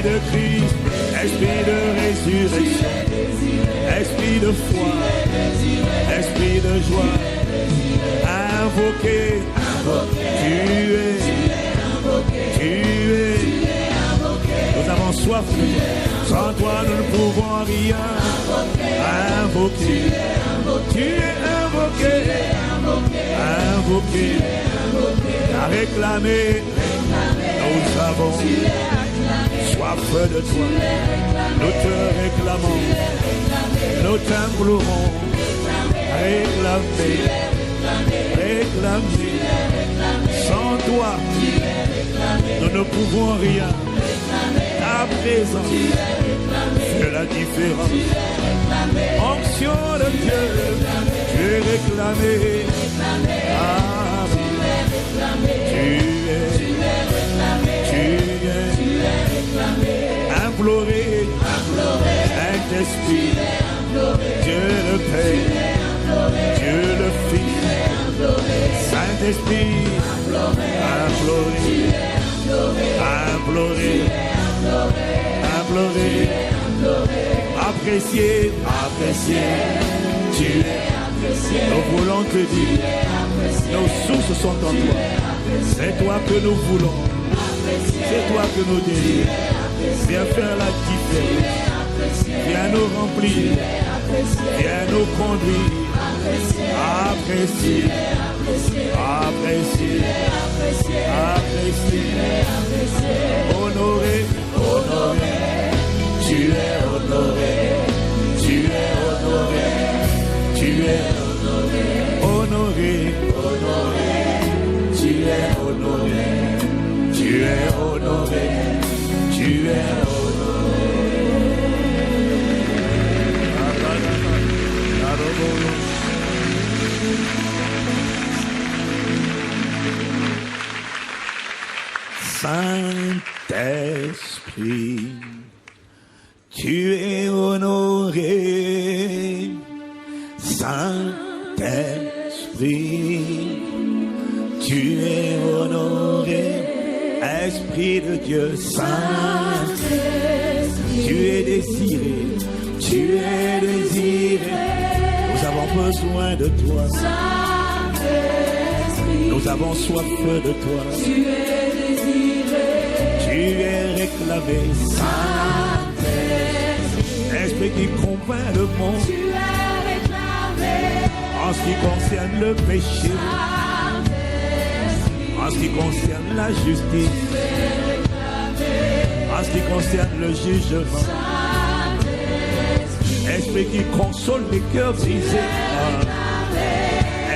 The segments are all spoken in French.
de Christ, esprit de résurrection, esprit de foi, esprit de joie, invoqué, tu es, nous avons soif de toi, sans toi nous ne pouvons rien, invoqué, tu es invoqué, à réclamer, nous avons soif de toi, nous te réclamons, nous t'implorons, réclamer, sans toi, nous ne pouvons rien, à présent, fais la différence, onction de Dieu, tu es réclamé, tu es imploré, Saint-Esprit, Dieu le Père, Dieu le Fils, Saint-Esprit, implorer, apprécier, tu es. Nous voulons te dire, nos sources sont en toi. C'est toi que nous voulons, c'est toi que nous désirons. Viens faire la différence, viens nous remplir, viens nous conduire. Apprécier, honorer, tu es honoré, tu es honoré, tu es honoré, tu es honoré, tu es honoré, tu es Saint-Esprit, tu es honoré. Saint-Esprit, tu es honoré. Esprit de Dieu, Saint-Esprit, tu es désiré. Tu es désiré. Nous avons besoin de toi. Nous avons soif de toi. Tu es désiré. Tu es réclamé. Saint-Esprit, esprit qui convainc le monde. Tu es réclamé. En ce qui concerne le péché. En ce qui concerne la justice. Tu es réclamé. En ce qui concerne le jugement. Esprit qui console les cœurs brisés.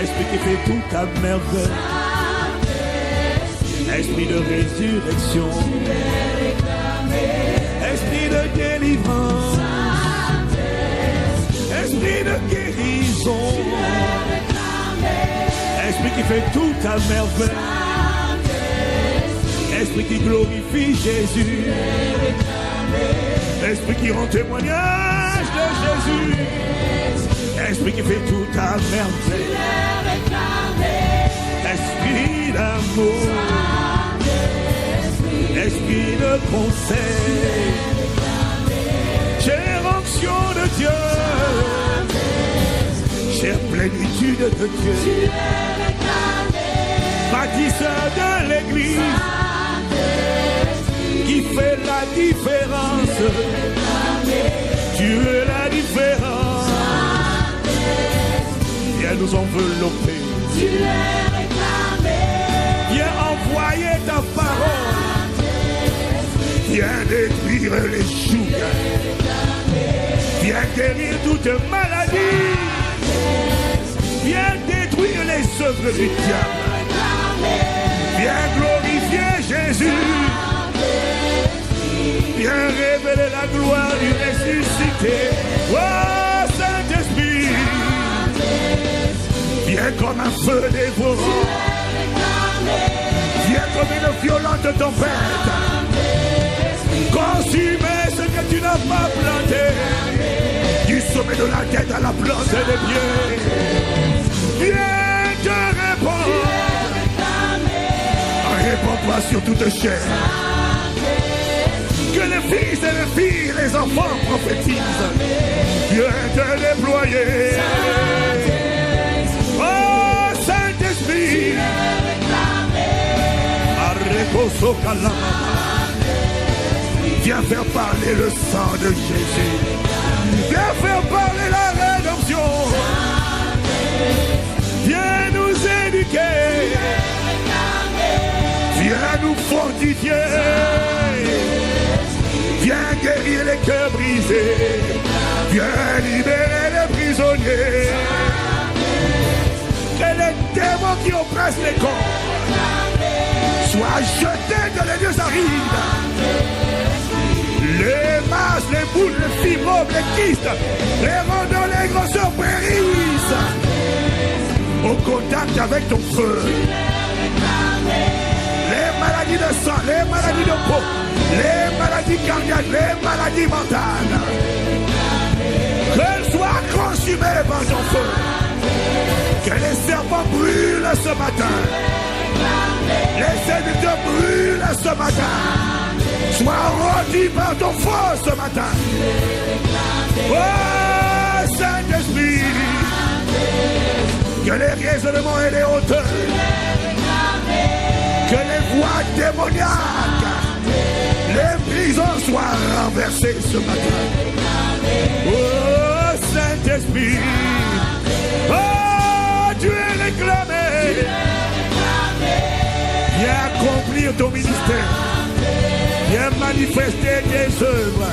Esprit qui fait tout à merveille. Esprit de résurrection. Esprit de délivrance. Esprit de guérison. Esprit qui fait tout à merveille. Esprit qui glorifie Jésus. Esprit qui rend témoignage de Jésus. Esprit qui fait tout à merveille. Esprit d'amour. Esprit de conseil. Chère onction de Dieu. Chère plénitude de Dieu. Bâtisseur de l'église. Qui fait la différence. Tu es la différence. Viens nous envelopper. Tu es réclamé. Viens envoyer ta parole. Viens détruire les jougs. Viens guérir toute maladie. Viens détruire les œuvres du diable. Viens glorifier Jésus. Viens révéler la gloire du ressuscité. Oh Saint-Esprit, viens comme un feu dévorant. Viens comme une violente tempête. Consumer ce que tu n'as pas planté. Du sommet de la tête à la plante des pieds. Viens te répondre. Réponds-toi sur toute chair. Que les filles tes enfants prophétisent. Viens te déployer. Oh Saint-Esprit, viens faire parler le sang de Jésus. Viens faire parler la rédemption. Viens nous éduquer. Viens nous fortifier. Viens guérir les cœurs brisés. Viens libérer les prisonniers. Que les démons qui oppressent les corps soient jetés dans les lieux arides. Les masses, les boules, les fibromes, les kystes, les rondeurs, les grosseurs périssent au contact avec ton feu. Les maladies de sang, les maladies de peau, les maladies cardiaques, les maladies mentales, qu'elles soient consumées par ton feu. Que les serpents brûlent ce matin. Les séducteurs brûlent ce matin. Sois rôtis par ton feu ce matin. Oh Saint-Esprit, que les raisonnements et les hauteurs, que les voix démoniaques, les prisons soient renversées ce matin. Oh Saint-Esprit, oh tu es réclamé. Viens accomplir ton ministère. Viens manifester tes œuvres.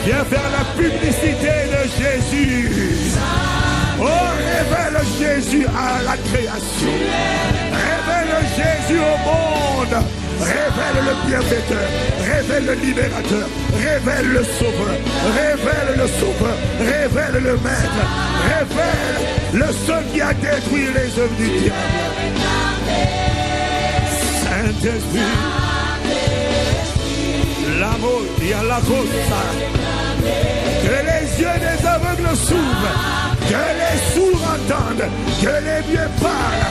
Viens faire la publicité de Jésus. Oh, révèle Jésus à la création. Révèle Jésus au monde. Révèle le bienfaiteur. Révèle le libérateur. Révèle le sauveur. Révèle le sauveur. Révèle le maître. Révèle le seul qui a détruit les œuvres du diable. Saint-Esprit, l'amour et à la cause, que les yeux des aveugles s'ouvrent, que les sourds entendent, que les vieux parlent,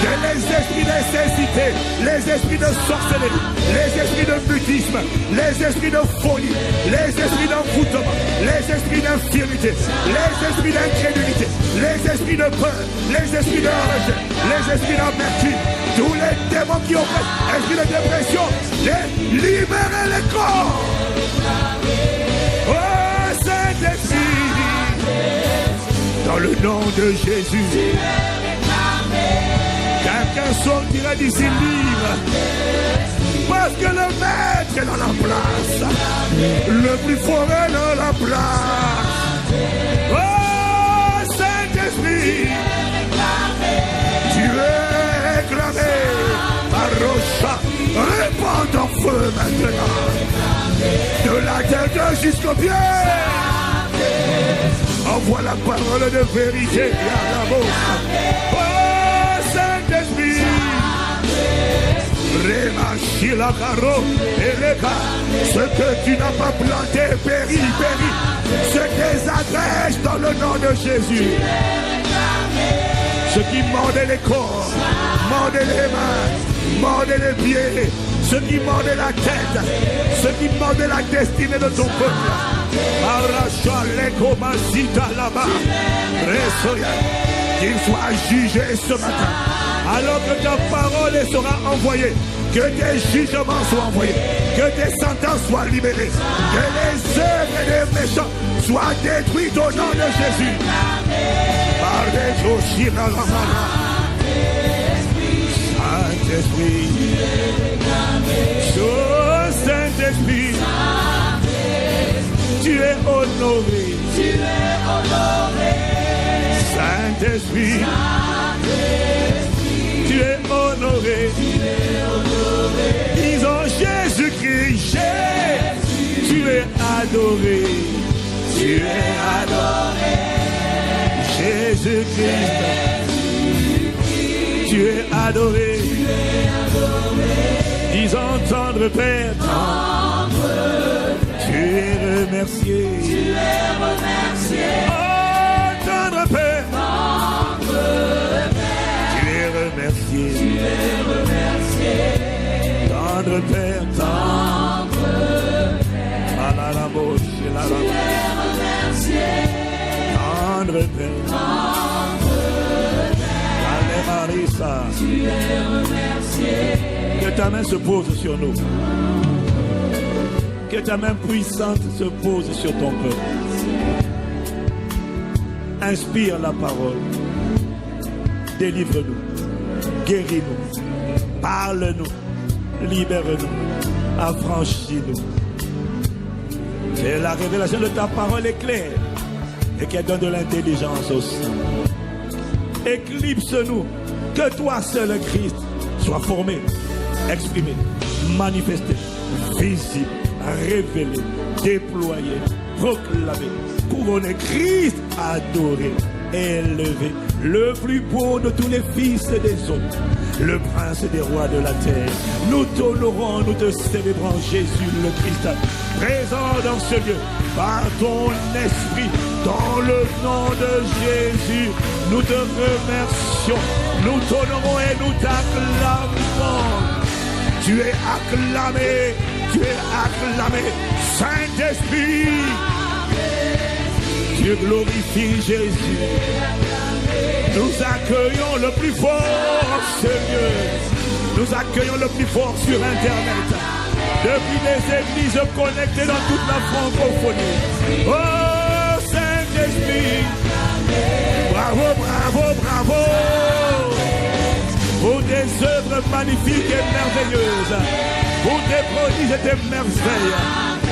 que les esprits d'incestité, les esprits de sorcellerie, les esprits de mutisme, les esprits de folie, les esprits d'envoûtement, les esprits d'infirmité, les esprits d'incrédulité, les esprits de peur, les esprits de rejet, les esprits d'amertume, tous les démons qui oppressent, esprits de dépression, les libérer les corps. Oh Saint-Esprit, dans le nom de Jésus, quelqu'un sortira d'ici libre, parce que le maître est dans la place, le plus fort est dans la place. Oh Saint-Esprit, tu es réclamé par Rocha. Répands ton feu maintenant, de la tête jusqu'au pied. Envoie la parole de vérité à la bouche. Oh Saint-Esprit, Rémachis la caro et les gars, ce que tu n'as pas planté périt. Ce désagrége dans le nom de Jésus. Ceux qui mordaient les corps, mordaient les mains, mordaient les pieds, ceux qui mordaient la tête, ceux qui mordaient la destinée de ton peuple. Arracha les comasita là-bas. Qu'ils soient jugés ce matin. Alors que ta parole sera envoyée, que tes jugements soient envoyés, que tes sentences soient libérées, que les œuvres des méchants soient détruites au nom de Jésus. Par les Joshira Ramana. Saint-Esprit, oh Saint-Esprit, tu es honoré. Saint-Esprit, tu es honoré. Disons Jésus-Christ, tu es adoré. Tu es adoré. Jésus-Christ, tu es adoré. Disons tendre Père, tu es remercié. Oh, tendre Père, tu es remercié. Tendre Père, Tendre Père. Allez Marissa. Tu es remercié. Que ta main se pose sur nous. Que ta main puissante se pose sur ton peuple. Inspire la parole. Délivre-nous. Guéris-nous. Parle-nous. Libère-nous. Affranchis-nous. Que la révélation de ta parole est claire et qu'elle donne de l'intelligence au sein. Éclipse-nous. Que toi seul, Christ, soit formé, exprimé, manifesté, visible, révélé, déployé, proclamé, couronné, Christ adoré, élevé, le plus beau de tous les fils des hommes, le prince des rois de la terre. Nous t'honorons, nous te célébrons, Jésus le Christ, présent dans ce lieu, par ton esprit, dans le nom de Jésus. Nous te remercions, nous t'honorons et nous t'acclamons. Tu es acclamé, Saint-Esprit. Tu glorifies Jésus. Nous accueillons le plus fort en ce lieu. Nous accueillons le plus fort sur Internet. Depuis les églises connectées dans toute la francophonie. Oh Saint-Esprit. Bravo, bravo, bravo. Pour des œuvres magnifiques et merveilleuses. Pour tes prodiges et tes merveilles.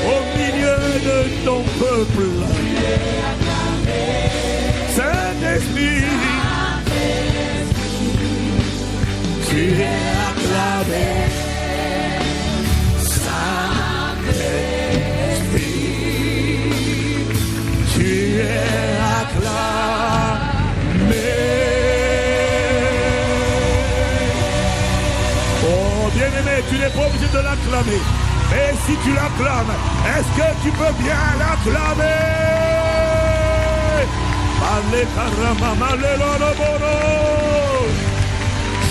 Au milieu de ton peuple. Saint-Esprit. Tu es acclamé. Saint-Esprit. Tu es acclamé. Oh bien-aimé, tu n'es pas obligé de l'acclamer. Mais si tu l'acclames, est-ce que tu peux bien l'acclamer? Allez, caramba, maleloroboro.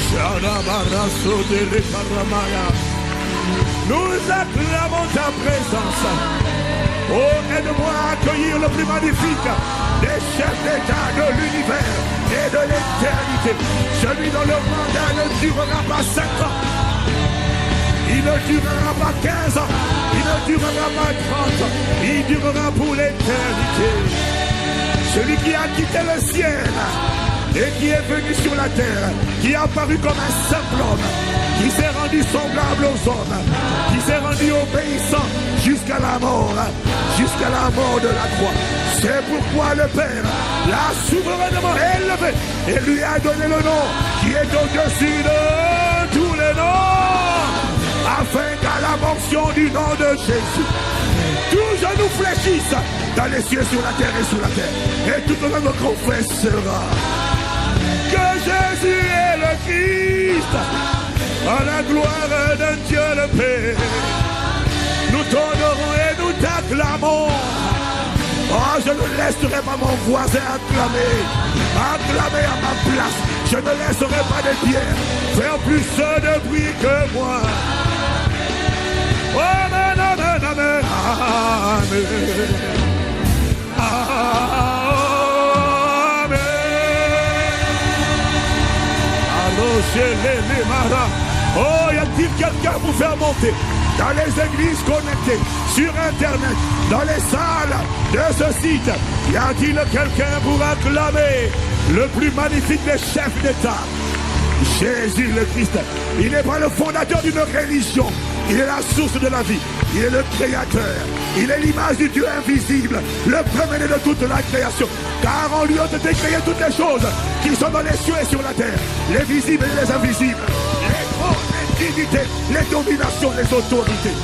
Shadabaraso de l'Ekaramaya. Nous acclamons ta présence. Oh, aide-moi à accueillir le plus magnifique des chefs d'État de l'univers et de l'éternité. Celui dont le mandat ne durera pas 5 ans. Il ne durera pas 15 ans. Il ne durera pas 30 ans. Il durera pour l'éternité. Celui qui a quitté le ciel et qui est venu sur la terre, qui est apparu comme un simple homme, qui s'est rendu semblable aux hommes, qui s'est rendu obéissant jusqu'à la mort de la croix. C'est pourquoi le Père l'a souverainement élevé et lui a donné le nom qui est au-dessus de tous les noms, afin qu'à la mention du nom de Jésus, tout genou fléchisse dans les cieux, sur la terre et sous la terre, et tout le monde confessera que Jésus est le Christ, à la gloire de Dieu le Père. Nous t'honorons et nous t'acclamons. Oh, je ne laisserai pas mon voisin acclamer à ma place. Je ne laisserai pas des pierres faire plus de bruit que moi. Oh, amen, amen, amen, amen. Amen. Allô, chez les marins. Oh, y a-t-il quelqu'un pour faire monter dans les églises connectées, sur Internet, dans les salles de ce site? Y a-t-il quelqu'un pour acclamer le plus magnifique des chefs d'État, Jésus le Christ? Il n'est pas le fondateur d'une religion. Il est la source de la vie. Il est le créateur. Il est l'image du Dieu invisible, le premier de toute la création. Car en lui ont été créées toutes les choses qui sont dans les cieux et sur la terre, les visibles et les invisibles, les trônes, les dignités, les dominations, les autorités.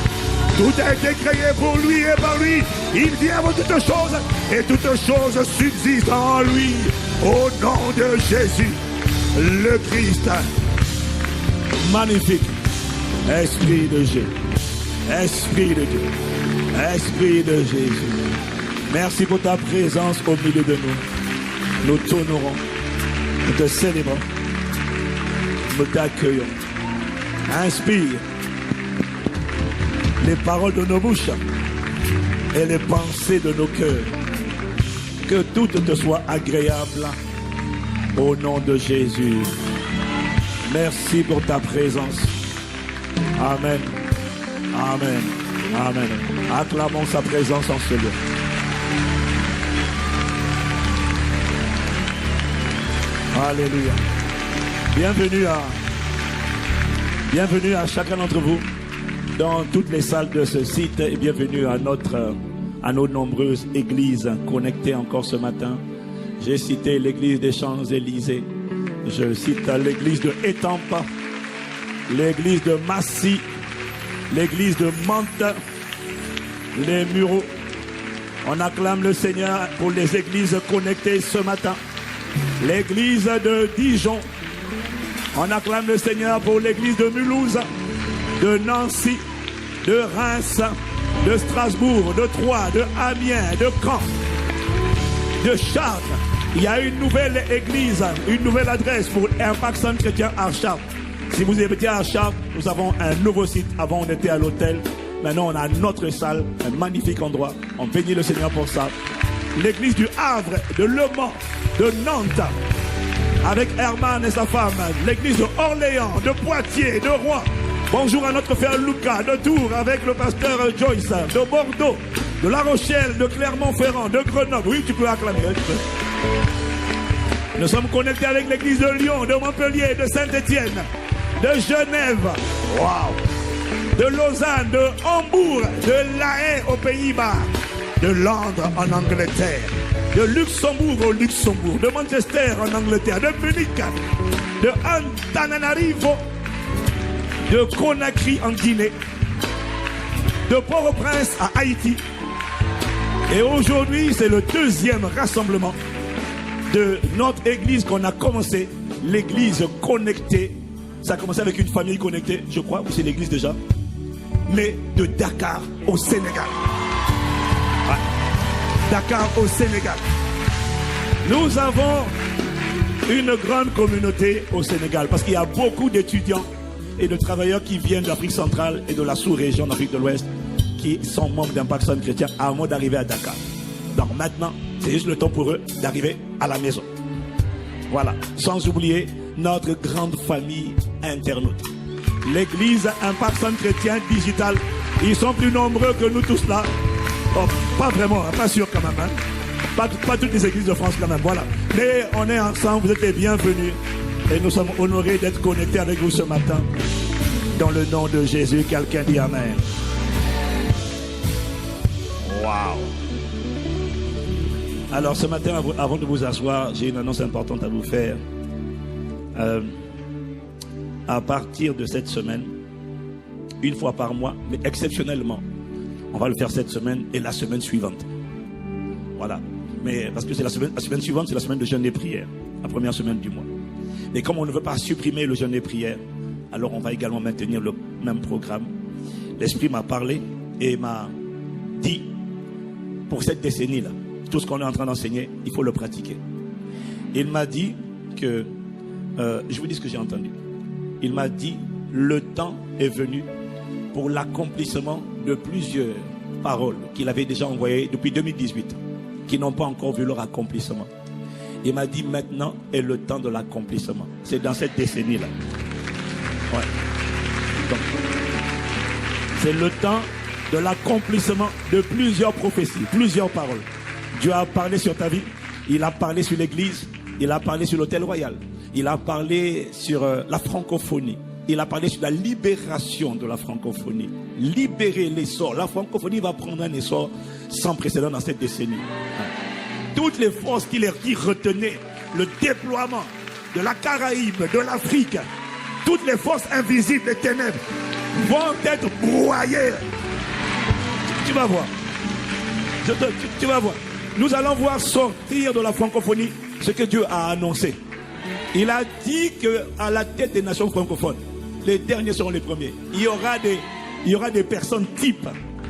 Tout a été créé pour lui et par lui. Il vient avant toutes choses et toutes choses subsistent en lui. Au nom de Jésus, le Christ. Magnifique. Esprit de Dieu. Esprit de Dieu. Esprit de Jésus. Merci pour ta présence au milieu de nous. Nous t'honorons. Nous te célébrons. Nous t'accueillons. Inspire les paroles de nos bouches et les pensées de nos cœurs. Que tout te soit agréable au nom de Jésus. Merci pour ta présence. Amen. Amen. Amen. Acclamons sa présence en ce lieu. Alléluia. Bienvenue à chacun d'entre vous dans toutes les salles de ce site et bienvenue à nos nombreuses églises connectées encore ce matin. J'ai cité l'église des Champs-Élysées, je cite l'église de Étampes, l'église de Massy, l'église de Mantes, les Mureaux. On acclame le Seigneur pour les églises connectées ce matin. L'église de Dijon. On acclame le Seigneur pour l'église de Mulhouse, de Nancy, de Reims, de Strasbourg, de Troyes, de Amiens, de Caen, de Chartres. Il y a une nouvelle église, une nouvelle adresse pour Impact Centre Chrétien à Chartres. Si vous habitez à Chartres, nous avons un nouveau site. Avant, on était à l'hôtel. Maintenant, on a notre salle, un magnifique endroit. On bénit le Seigneur pour ça. L'église du Havre, de Le Mans, de Nantes, avec Herman et sa femme. L'église de Orléans, de Poitiers, de Rouen. Bonjour à notre frère Lucas, de Tours, avec le pasteur Joyce, de Bordeaux, de La Rochelle, de Clermont-Ferrand, de Grenoble. Oui, tu peux acclamer. Nous sommes connectés avec l'église de Lyon, de Montpellier, de Saint-Étienne, de Genève, wow, de Lausanne, de Hambourg, de La Haye aux Pays-Bas, de Londres en Angleterre, de Luxembourg au Luxembourg, de Manchester en Angleterre, de Munich, de Antananarivo, de Conakry en Guinée, de Port-au-Prince à Haïti. Et aujourd'hui, c'est le deuxième rassemblement de notre église qu'on a commencé, l'église connectée. Ça a commencé avec une famille connectée, je crois, ou c'est l'église déjà, mais de Dakar au Sénégal. Ouais. Dakar au Sénégal. Nous avons une grande communauté au Sénégal parce qu'il y a beaucoup d'étudiants et de travailleurs qui viennent d'Afrique centrale et de la sous-région d'Afrique de l'Ouest qui sont membres d'Impact Centre Chrétien avant d'arriver à Dakar. Donc maintenant, c'est juste le temps pour eux d'arriver à la maison. Voilà. Sans oublier notre grande famille internaute. L'église Impact Centre Chrétien Digital. Ils sont plus nombreux que nous tous là. Oh, pas vraiment, pas sûr quand même. Hein. Pas toutes les églises de France quand même. Voilà. Mais on est ensemble, vous êtes les bienvenus. Et nous sommes honorés d'être connectés avec vous ce matin. Dans le nom de Jésus, quelqu'un dit Amen. Waouh. Alors ce matin, avant de vous asseoir, j'ai une annonce importante à vous faire. À partir de cette semaine, une fois par mois, mais exceptionnellement, on va le faire cette semaine et la semaine suivante. Voilà. Mais parce que c'est la semaine suivante, c'est la semaine de jeûne et prière, la première semaine du mois. Mais comme on ne veut pas supprimer le jeûne et prière, alors on va également maintenir le même programme. L'Esprit m'a parlé et m'a dit, pour cette décennie-là, tout ce qu'on est en train d'enseigner, il faut le pratiquer. Il m'a dit que, je vous dis ce que j'ai entendu. Il m'a dit, le temps est venu pour l'accomplissement de plusieurs paroles qu'il avait déjà envoyées depuis 2018, qui n'ont pas encore vu leur accomplissement. Il m'a dit, maintenant est le temps de l'accomplissement. C'est dans cette décennie-là. Ouais. Donc, c'est le temps de l'accomplissement de plusieurs prophéties, plusieurs paroles. Dieu a parlé sur ta vie, il a parlé sur l'église, il a parlé sur l'hôtel royal, il a parlé sur la francophonie, il a parlé sur la libération de la francophonie. Libérer l'essor. La francophonie va prendre un essor sans précédent dans cette décennie. Toutes les forces qui retenaient le déploiement de la Caraïbe, de l'Afrique, toutes les forces invisibles des ténèbres vont être broyées. Tu vas voir. Tu vas voir. Nous allons voir sortir de la francophonie ce que Dieu a annoncé. Il a dit qu'à la tête des nations francophones, les derniers seront les premiers. Il y aura des personnes types.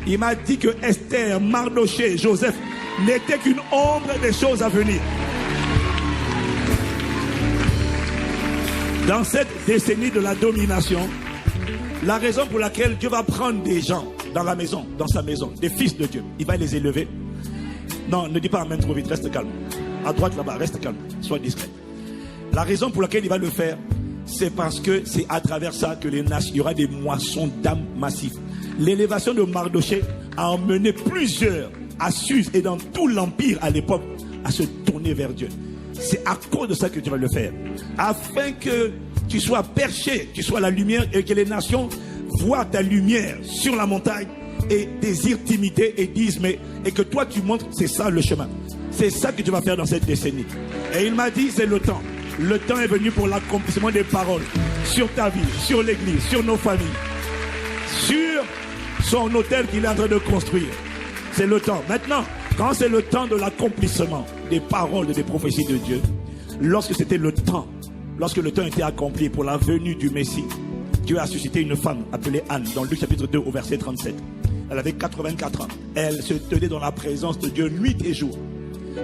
Il m'a dit que Esther, Mardoché, Joseph n'étaient qu'une ombre des choses à venir. Dans cette décennie de la domination, la raison pour laquelle Dieu va prendre des gens dans la maison, dans sa maison, des fils de Dieu, il va les élever. Non, ne dis pas amen trop vite, reste calme. À droite là-bas, reste calme, sois discret. La raison pour laquelle il va le faire, c'est parce que c'est à travers ça que il y aura des moissons d'âmes massives. L'élévation de Mardochée a emmené plusieurs à Suse et dans tout l'empire à l'époque à se tourner vers Dieu. C'est à cause de ça que tu vas le faire. Afin que tu sois perché, tu sois la lumière et que les nations voient ta lumière sur la montagne et désirent t'imiter et disent et que toi tu montres, c'est ça le chemin. C'est ça que tu vas faire dans cette décennie. Et il m'a dit, c'est le temps. Le temps est venu pour l'accomplissement des paroles sur ta vie, sur l'église, sur nos familles, sur son hôtel qu'il est en train de construire. C'est le temps. Maintenant, quand c'est le temps de l'accomplissement des paroles et des prophéties de Dieu, lorsque c'était le temps, lorsque le temps était accompli pour la venue du Messie, Dieu a suscité une femme appelée Anne dans Luc chapitre 2 au verset 37. Elle avait 84 ans. Elle se tenait dans la présence de Dieu nuit et jour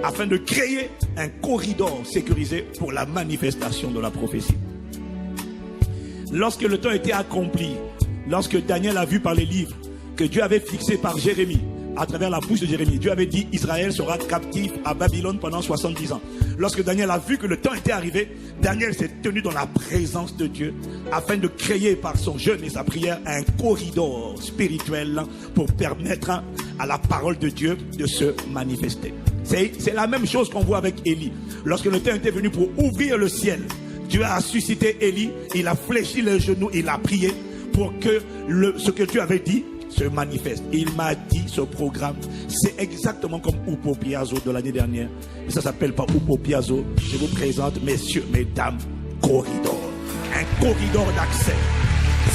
afin de créer un corridor sécurisé pour la manifestation de la prophétie. Lorsque le temps était accompli, lorsque Daniel a vu par les livres que Dieu avait fixé par Jérémie, à travers la bouche de Jérémie, Dieu avait dit Israël sera captif à Babylone pendant 70 ans. Lorsque Daniel a vu que le temps était arrivé, Daniel s'est tenu dans la présence de Dieu afin de créer par son jeûne et sa prière un corridor spirituel pour permettre à la parole de Dieu de se manifester. C'est la même chose qu'on voit avec Élie. Lorsque le temps était venu pour ouvrir le ciel, Dieu a suscité Élie, il a fléchi les genoux, il a prié pour que ce que Dieu avait dit se manifeste. Il m'a dit ce programme, c'est exactement comme Upo Piazzo de l'année dernière. Mais ça ne s'appelle pas Upo Piazzo. Je vous présente, messieurs, mesdames, corridor. Un corridor d'accès.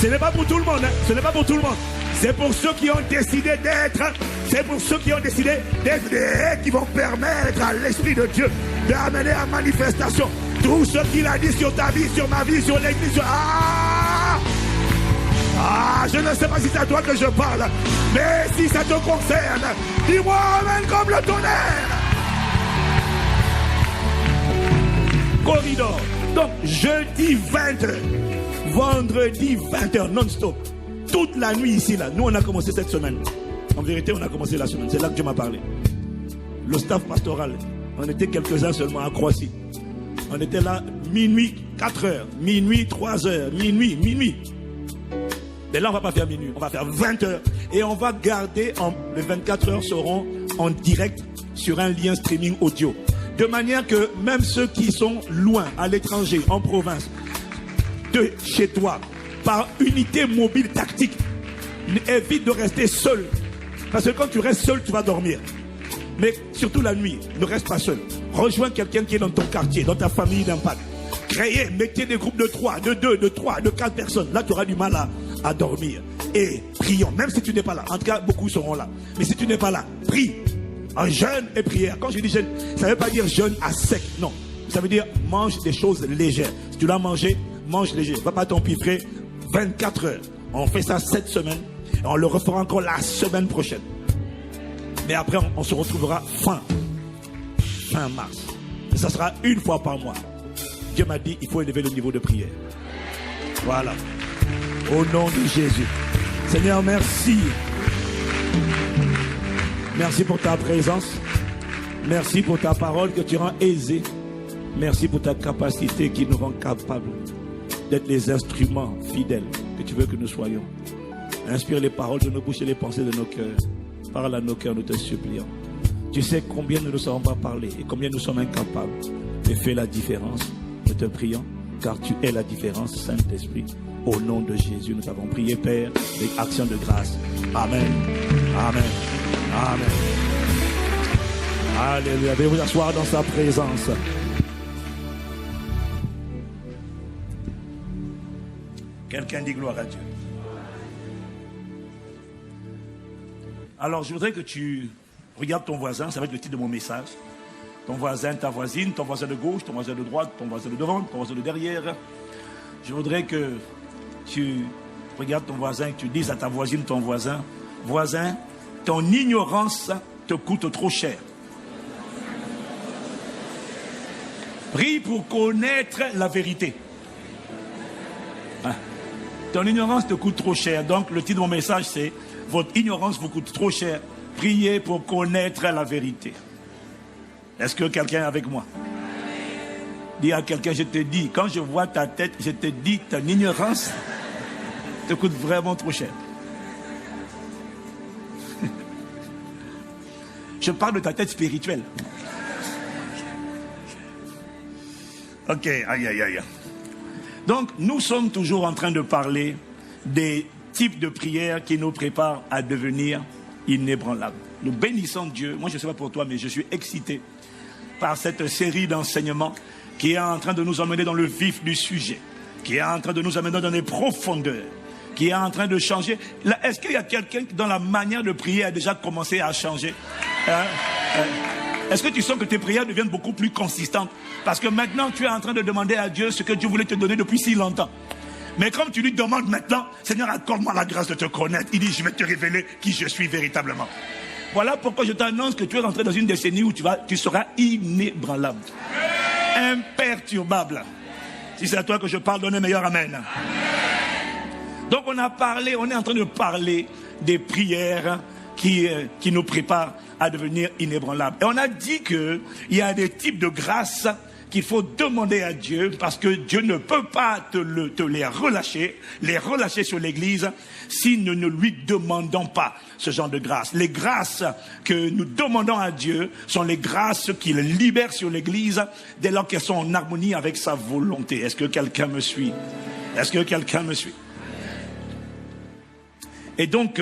Ce n'est pas pour tout le monde, hein. Ce n'est pas pour tout le monde. C'est pour ceux qui ont décidé d'être, c'est pour ceux qui ont décidé d'être des haies qui vont permettre à l'Esprit de Dieu d'amener à manifestation tout ce qu'il a dit sur ta vie, sur ma vie, sur l'église. Je ne sais pas si c'est à toi que je parle, mais si ça te concerne, dis-moi amen comme le tonnerre. Corridor. Donc, jeudi 20h, vendredi 20h, non-stop. Toute la nuit ici, là. Nous, on a commencé cette semaine. En vérité, on a commencé la semaine. C'est là que Dieu m'a parlé. Le staff pastoral, on était quelques-uns seulement à Croatie. On était là minuit, 4h, minuit, 3h, minuit. Mais là, on ne va pas faire minuit, on va faire 20h. Et on va garder, les 24 heures seront en direct sur un lien streaming audio. De manière que même ceux qui sont loin, à l'étranger, en province, de chez toi, par unité mobile tactique, évite de rester seul. Parce que quand tu restes seul, tu vas dormir. Mais surtout la nuit, ne reste pas seul. Rejoins quelqu'un qui est dans ton quartier, dans ta famille d'impact. Créez, mettez des groupes de 3, de 2, de 3, de 4 personnes. Là, tu auras du mal à dormir. Et prions, même si tu n'es pas là. En tout cas, beaucoup seront là. Mais si tu n'es pas là, prie. En jeûne et prière. Quand je dis jeûne, ça ne veut pas dire jeûne à sec. Non. Ça veut dire mange des choses légères. Si tu l'as mangé, mange léger. Va pas t'empiffrer 24 heures. On fait ça cette semaine. Et on le refera encore la semaine prochaine. Mais après, on se retrouvera fin mars. Et ça sera une fois par mois. Dieu m'a dit, il faut élever le niveau de prière. Voilà. Au nom de Jésus. Seigneur, merci. Merci pour ta présence. Merci pour ta parole que tu rends aisée. Merci pour ta capacité qui nous rend capables d'être les instruments fidèles que tu veux que nous soyons. Inspire les paroles de nos bouches et les pensées de nos cœurs. Parle à nos cœurs, nous te supplions. Tu sais combien nous ne savons pas parler et combien nous sommes incapables. Et fais la différence. Nous te prions, car tu es la différence, Saint-Esprit. Au nom de Jésus, nous avons prié, Père, avec action de grâce. Amen. Amen. Amen. Alléluia. Veuillez vous asseoir dans sa présence. Quelqu'un dit gloire à Dieu. Alors, je voudrais que tu regardes ton voisin. Ça va être le titre de mon message. Ton voisin, ta voisine, ton voisin de gauche, ton voisin de droite, ton voisin de devant, ton voisin de derrière. Je voudrais que tu regardes ton voisin et que tu dises à ta voisine, ton voisin, voisin, ton ignorance te coûte trop cher. Prie pour connaître la vérité. Hein? Ton ignorance te coûte trop cher. Donc le titre de mon message c'est votre ignorance vous coûte trop cher. Priez pour connaître la vérité. Est-ce que quelqu'un est avec moi? Dis à quelqu'un, je te dis, quand je vois ta tête, je te dis que ton ignorance te coûte vraiment trop cher. Je parle de ta tête spirituelle. Ok, aïe, aïe, aïe. Donc, nous sommes toujours en train de parler des types de prières qui nous préparent à devenir inébranlables. Nous bénissons Dieu. Moi, je ne sais pas pour toi, mais je suis excité par cette série d'enseignements qui est en train de nous emmener dans le vif du sujet, qui est en train de nous amener dans les profondeurs, qui est en train de changer. Est-ce qu'il y a quelqu'un qui, dans la manière de prier, a déjà commencé à changer? Est-ce que tu sens que tes prières deviennent beaucoup plus consistantes? Parce que maintenant, tu es en train de demander à Dieu ce que Dieu voulait te donner depuis si longtemps. Mais comme tu lui demandes maintenant, Seigneur, accorde-moi la grâce de te connaître. Il dit, je vais te révéler qui je suis véritablement. Voilà pourquoi je t'annonce que tu es rentré dans une décennie où tu seras inébranlable. Imperturbable. Si c'est à toi que je parle, donne un meilleur amen. Donc on est en train de parler des prières qui nous préparent à devenir inébranlables. Et on a dit qu'il y a des types de grâces qu'il faut demander à Dieu, parce que Dieu ne peut pas te les relâcher sur l'église si nous ne lui demandons pas ce genre de grâce. Les grâces que nous demandons à Dieu sont les grâces qu'il libère sur l'église dès lors qu'elles sont en harmonie avec sa volonté. Est-ce que quelqu'un me suit? Est-ce que quelqu'un me suit? Et donc,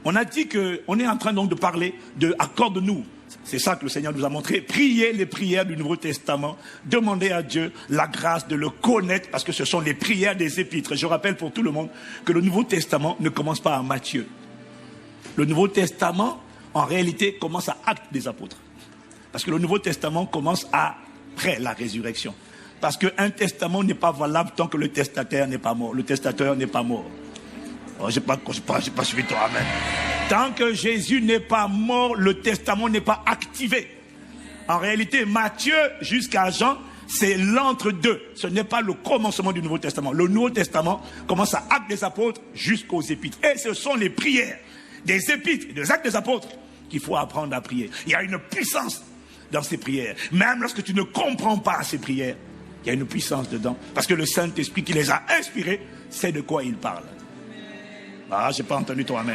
on a dit qu'on est en train donc de parler de accorde-nous. C'est ça que le Seigneur nous a montré. Priez les prières du Nouveau Testament. Demandez à Dieu la grâce de le connaître, parce que ce sont les prières des épîtres. Je rappelle pour tout le monde que le Nouveau Testament ne commence pas à Matthieu. Le Nouveau Testament, en réalité, commence à Actes des Apôtres. Parce que le Nouveau Testament commence après la résurrection. Parce qu'un testament n'est pas valable tant que le testataire n'est pas mort. Le testateur n'est pas mort. Oh, j'ai pas suivi toi, amen. Tant que Jésus n'est pas mort, le testament n'est pas activé. En réalité, Matthieu jusqu'à Jean, c'est l'entre-deux. Ce n'est pas le commencement du Nouveau Testament. Le Nouveau Testament commence à Actes des Apôtres jusqu'aux Épîtres. Et ce sont les prières des Épîtres et des Actes des Apôtres qu'il faut apprendre à prier. Il y a une puissance dans ces prières. Même lorsque tu ne comprends pas ces prières, il y a une puissance dedans. Parce que le Saint-Esprit qui les a inspirées sait de quoi il parle. Ah, j'ai pas entendu toi, amen.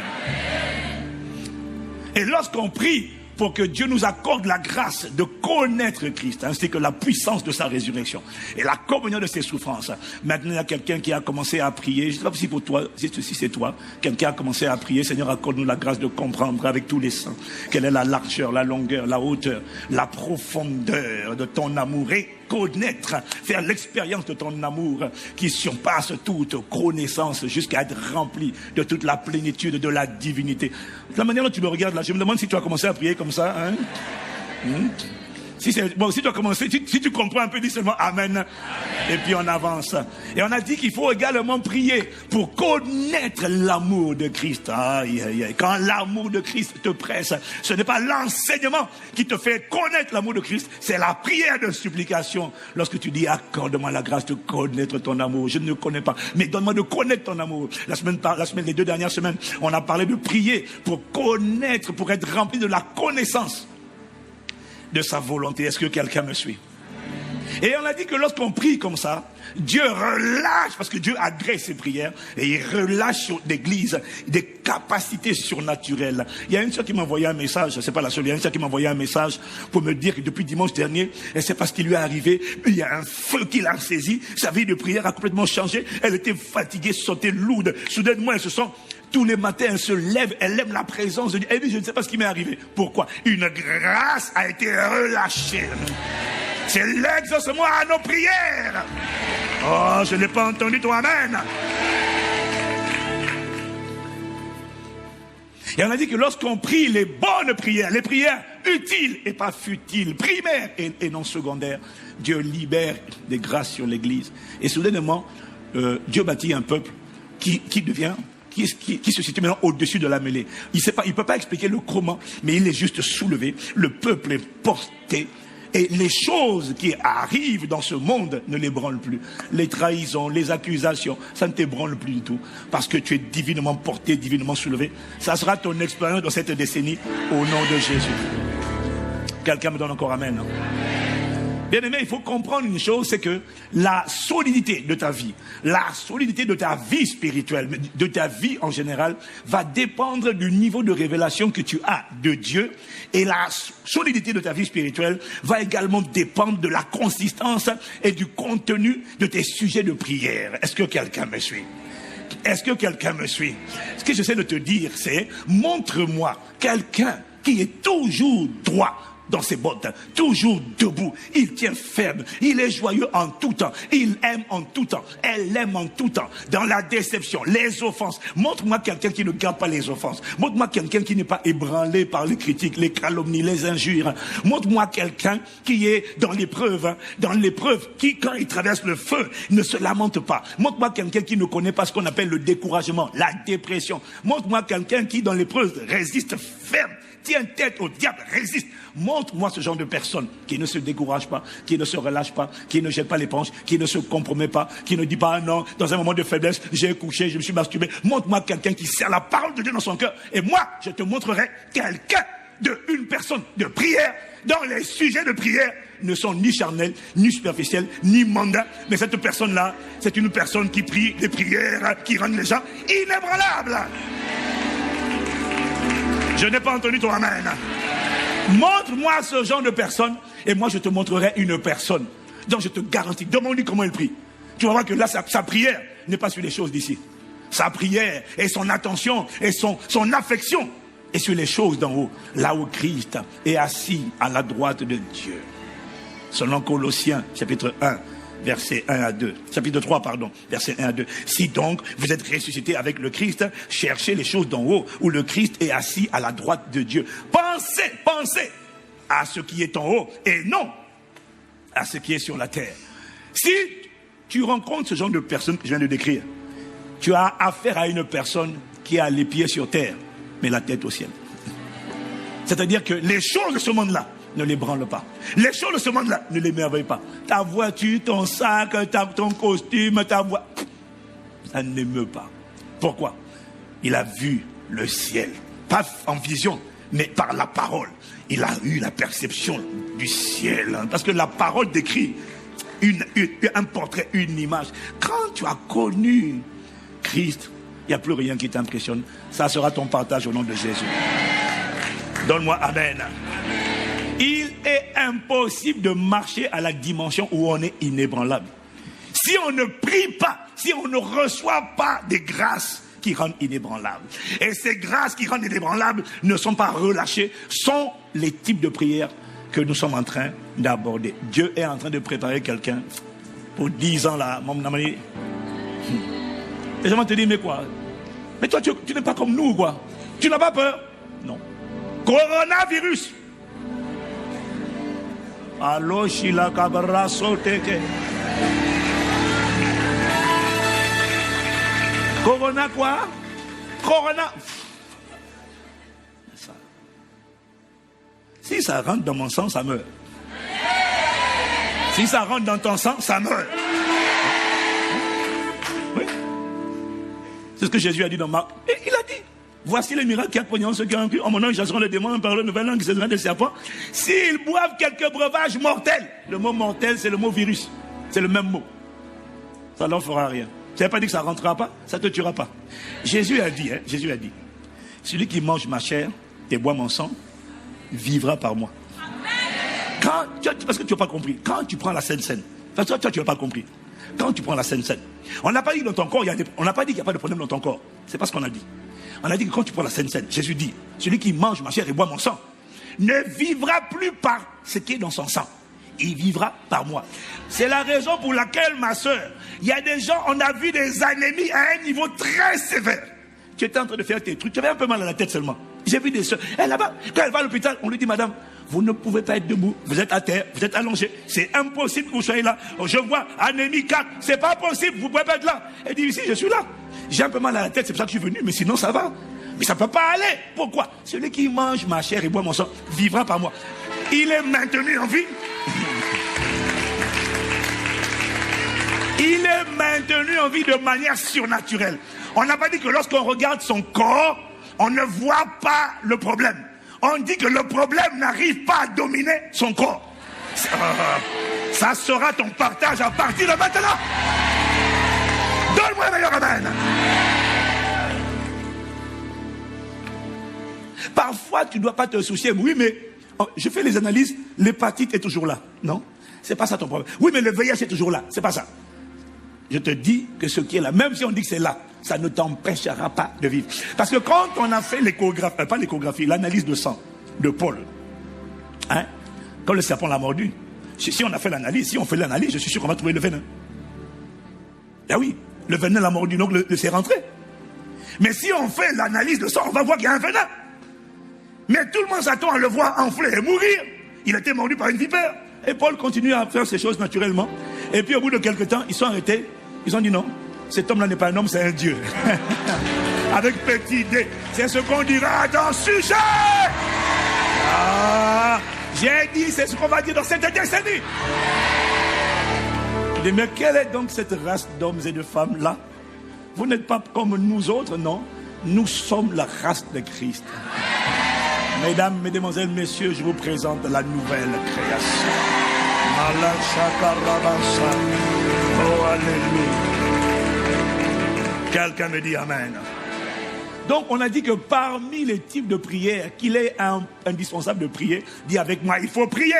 Et lorsqu'on prie pour que Dieu nous accorde la grâce de connaître Christ, ainsi que la puissance de sa résurrection et la communion de ses souffrances. Maintenant, il y a quelqu'un qui a commencé à prier. Je ne sais pas si pour toi, si c'est toi, quelqu'un a commencé à prier. Seigneur, accorde-nous la grâce de comprendre avec tous les saints quelle est la largeur, la longueur, la hauteur, la profondeur de ton amour, et connaître, faire l'expérience de ton amour qui surpasse toute connaissance jusqu'à être rempli de toute la plénitude de la divinité. De la manière dont tu me regardes là, je me demande si tu as commencé à prier comme ça, hein? Si tu as commencé, si tu comprends un peu, dis seulement amen. Et puis on avance. Et on a dit qu'il faut également prier pour connaître l'amour de Christ. Aïe, aïe, aïe. Quand l'amour de Christ te presse, ce n'est pas l'enseignement qui te fait connaître l'amour de Christ, c'est la prière de supplication. Lorsque tu dis, accorde-moi la grâce de connaître ton amour. Je ne le connais pas, mais donne-moi de connaître ton amour. Les 2 dernières semaines, on a parlé de prier pour connaître, pour être rempli de la connaissance de sa volonté. Est-ce que quelqu'un me suit? Et on a dit que lorsqu'on prie comme ça, Dieu relâche, parce que Dieu agrée ses prières, et il relâche sur l'église des capacités surnaturelles. Il y a une sœur qui m'a envoyé un message, c'est pas la seule, il y a une sœur qui m'a envoyé un message pour me dire que depuis dimanche dernier, elle sait pas ce qui lui est arrivé, mais il y a un feu qui l'a saisi, sa vie de prière a complètement changé, elle était fatiguée, sentait lourde, soudainement elle se sent. Tous les matins, elle se lève, elle aime la présence de Dieu. Elle dit, je ne sais pas ce qui m'est arrivé. Pourquoi? Une grâce a été relâchée. C'est l'exaucement à nos prières. Oh, je n'ai pas entendu ton amen. Et on a dit que lorsqu'on prie les bonnes prières, les prières utiles et pas futiles, primaires et non secondaires, Dieu libère des grâces sur l'église. Et soudainement, Dieu bâtit un peuple qui se situe maintenant au-dessus de la mêlée. Il ne peut pas expliquer le comment, mais il est juste soulevé. Le peuple est porté. Et les choses qui arrivent dans ce monde ne l'ébranlent plus. Les trahisons, les accusations, ça ne t'ébranle plus du tout. Parce que tu es divinement porté, divinement soulevé. Ça sera ton expérience dans cette décennie au nom de Jésus. Quelqu'un me donne encore amen. Bien aimé, il faut comprendre une chose, c'est que la solidité de ta vie, la solidité de ta vie spirituelle, de ta vie en général, va dépendre du niveau de révélation que tu as de Dieu. Et la solidité de ta vie spirituelle va également dépendre de la consistance et du contenu de tes sujets de prière. Est-ce que quelqu'un me suit? Est-ce que quelqu'un me suit? Ce que j'essaie de te dire, c'est montre-moi quelqu'un qui est toujours droit dans ses bottes, toujours debout, il tient ferme, il est joyeux en tout temps, il aime en tout temps, elle l'aime en tout temps, dans la déception, les offenses. Montre-moi quelqu'un qui ne garde pas les offenses, montre-moi quelqu'un qui n'est pas ébranlé par les critiques, les calomnies, les injures. Montre-moi quelqu'un qui est dans l'épreuve, qui quand il traverse le feu ne se lamente pas. Montre-moi quelqu'un qui ne connaît pas ce qu'on appelle le découragement, la dépression. Montre-moi quelqu'un qui dans l'épreuve résiste ferme, tient tête au diable, résiste. Montre-moi ce genre de personne qui ne se décourage pas, qui ne se relâche pas, qui ne jette pas l'éponge, qui ne se compromet pas, qui ne dit pas non, dans un moment de faiblesse, j'ai couché, je me suis masturbé. Montre-moi quelqu'un qui sert la parole de Dieu dans son cœur. Et moi, je te montrerai quelqu'un une personne de prière dont les sujets de prière ne sont ni charnels, ni superficiels, ni mandats. Mais cette personne-là, c'est une personne qui prie des prières qui rendent les gens inébranlables. Je n'ai pas entendu ton amen. Montre-moi ce genre de personne et moi je te montrerai une personne dont je te garantis. Demande-lui comment il prie. Tu vas voir que là sa prière n'est pas sur les choses d'ici. Sa prière et son attention et son affection est sur les choses d'en haut. Là où Christ est assis à la droite de Dieu. Selon Colossiens chapitre 1. Verset 1 à 2. Chapitre 3, pardon. Verset 1 à 2. Si donc vous êtes ressuscité avec le Christ, cherchez les choses d'en haut, où le Christ est assis à la droite de Dieu. Pensez à ce qui est en haut, et non à ce qui est sur la terre. Si tu rencontres ce genre de personne que je viens de décrire, tu as affaire à une personne qui a les pieds sur terre, mais la tête au ciel. C'est-à-dire que les choses de ce monde-là, ne les branle pas. Les choses de ce monde-là ne les merveillent pas. Ta voiture, ton sac, ton costume, ta voix, ça ne l'émeut pas. Pourquoi? Il a vu le ciel, pas en vision, mais par la parole. Il a eu la perception du ciel, parce que la parole décrit un portrait, une image. Quand tu as connu Christ, il n'y a plus rien qui t'impressionne. Ça sera ton partage au nom de Jésus. Donne-moi amen. Il est impossible de marcher à la dimension où on est inébranlable. Si on ne prie pas, si on ne reçoit pas des grâces qui rendent inébranlables. Et ces grâces qui rendent inébranlables ne sont pas relâchées, sont les types de prières que nous sommes en train d'aborder. Dieu est en train de préparer quelqu'un pour 10 ans là. Et je vais te dire, mais quoi? Mais toi, tu n'es pas comme nous, quoi? Tu n'as pas peur? Non. Coronavirus. Allo shila kabara soteke. Corona quoi? Corona. Ça. Si ça rentre dans mon sang, ça meurt. Si ça rentre dans ton sang, ça meurt. Oui. C'est ce que Jésus a dit dans Marc. Et il a dit. Voici les miracles qui accompagneront ceux qui ont cru. En mon nom, ils chasseront les démons, en parlant de nouvelles langues, ils seront des serpents. S'ils boivent quelques breuvages mortels, le mot mortel, c'est le mot virus. C'est le même mot. Ça ne leur fera rien. Ça ne veut pas dire que ça ne rentrera pas, ça ne te tuera pas. Jésus a dit, celui qui mange ma chair et boit mon sang, vivra par moi. Parce que tu n'as pas compris. Quand tu prends la Sainte Seine, parce que toi, tu n'as pas compris. Quand tu prends la Sainte Seine, on n'a pas dit que dans ton corps, on n'a pas dit qu'il n'y a pas de problème dans ton corps. C'est pas ce qu'on a dit. On a dit que quand tu prends la Sainte Seine, Jésus dit, celui qui mange ma chair et boit mon sang, ne vivra plus par ce qui est dans son sang. Il vivra par moi. C'est la raison pour laquelle, ma soeur, il y a des gens, on a vu des anémies à un niveau très sévère. Tu étais en train de faire tes trucs, tu avais un peu mal à la tête seulement. J'ai vu des soeurs, là-bas, quand elle va à l'hôpital, on lui dit, madame, vous ne pouvez pas être debout, vous êtes à terre, vous êtes allongé, c'est impossible que vous soyez là. Je vois anémie 4, c'est pas possible, vous ne pouvez pas être là. Elle dit, ici, je suis là. J'ai un peu mal à la tête, c'est pour ça que je suis venu, mais sinon ça va. Mais ça ne peut pas aller. Pourquoi? Celui qui mange ma chair et boit mon sang vivra par moi. Il est maintenu en vie. Il est maintenu en vie de manière surnaturelle. On n'a pas dit que lorsqu'on regarde son corps, on ne voit pas le problème. on dit que le problème n'arrive pas à dominer son corps. Ça sera ton partage à partir de maintenant. Donne-moi un meilleur amen. Parfois, tu ne dois pas te soucier. Oui, mais je fais les analyses. L'hépatite est toujours là. Non, c'est pas ça ton problème. Oui, mais le VIH est toujours là. C'est pas ça. Je te dis que ce qui est là, même si on dit que c'est là, ça ne t'empêchera pas de vivre. Parce que quand on a fait l'échographie, pas l'échographie, l'analyse de sang de Paul, hein, quand le serpent l'a mordu, si on a fait l'analyse, si on fait l'analyse, je suis sûr qu'on va trouver le venin. Ah oui, le venin l'a mordu, donc c'est rentré. Mais si on fait l'analyse de sang, on va voir qu'il y a un venin. Mais tout le monde s'attend à le voir enfler et mourir. Il a été mordu par une vipère. Et Paul continue à faire ces choses naturellement. Et puis au bout de quelques temps, ils sont arrêtés. Ils ont dit non, cet homme-là n'est pas un homme, c'est un Dieu. Avec petit D. C'est ce qu'on dira dans ce sujet. Ah, j'ai dit, c'est ce qu'on va dire dans cette décennie. Mais quelle est donc cette race d'hommes et de femmes-là? Vous n'êtes pas comme nous autres, non. Nous sommes la race de Christ. Mesdames, mesdemoiselles, messieurs, je vous présente la nouvelle création. Oh, alléluia. Quelqu'un me dit amen. Donc, on a dit que parmi les types de prières, qu'il est indispensable de prier, dis avec moi, il faut prier.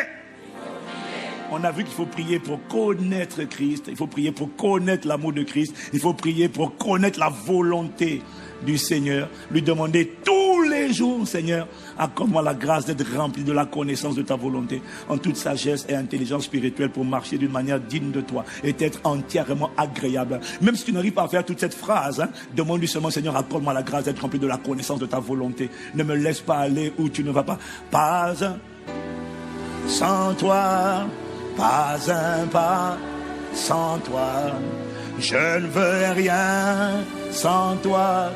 On a vu qu'il faut prier pour connaître Christ, il faut prier pour connaître l'amour de Christ, il faut prier pour connaître la volonté du Seigneur, lui demander tous les jours, Seigneur, accorde-moi la grâce d'être rempli de la connaissance de ta volonté, en toute sagesse et intelligence spirituelle pour marcher d'une manière digne de toi et être entièrement agréable. Même si tu n'arrives pas à faire toute cette phrase, hein, demande-lui seulement, Seigneur, accorde-moi la grâce d'être rempli de la connaissance de ta volonté. Ne me laisse pas aller où tu ne vas pas. Pas un sans toi, pas un pas sans toi. Je ne veux rien sans toi.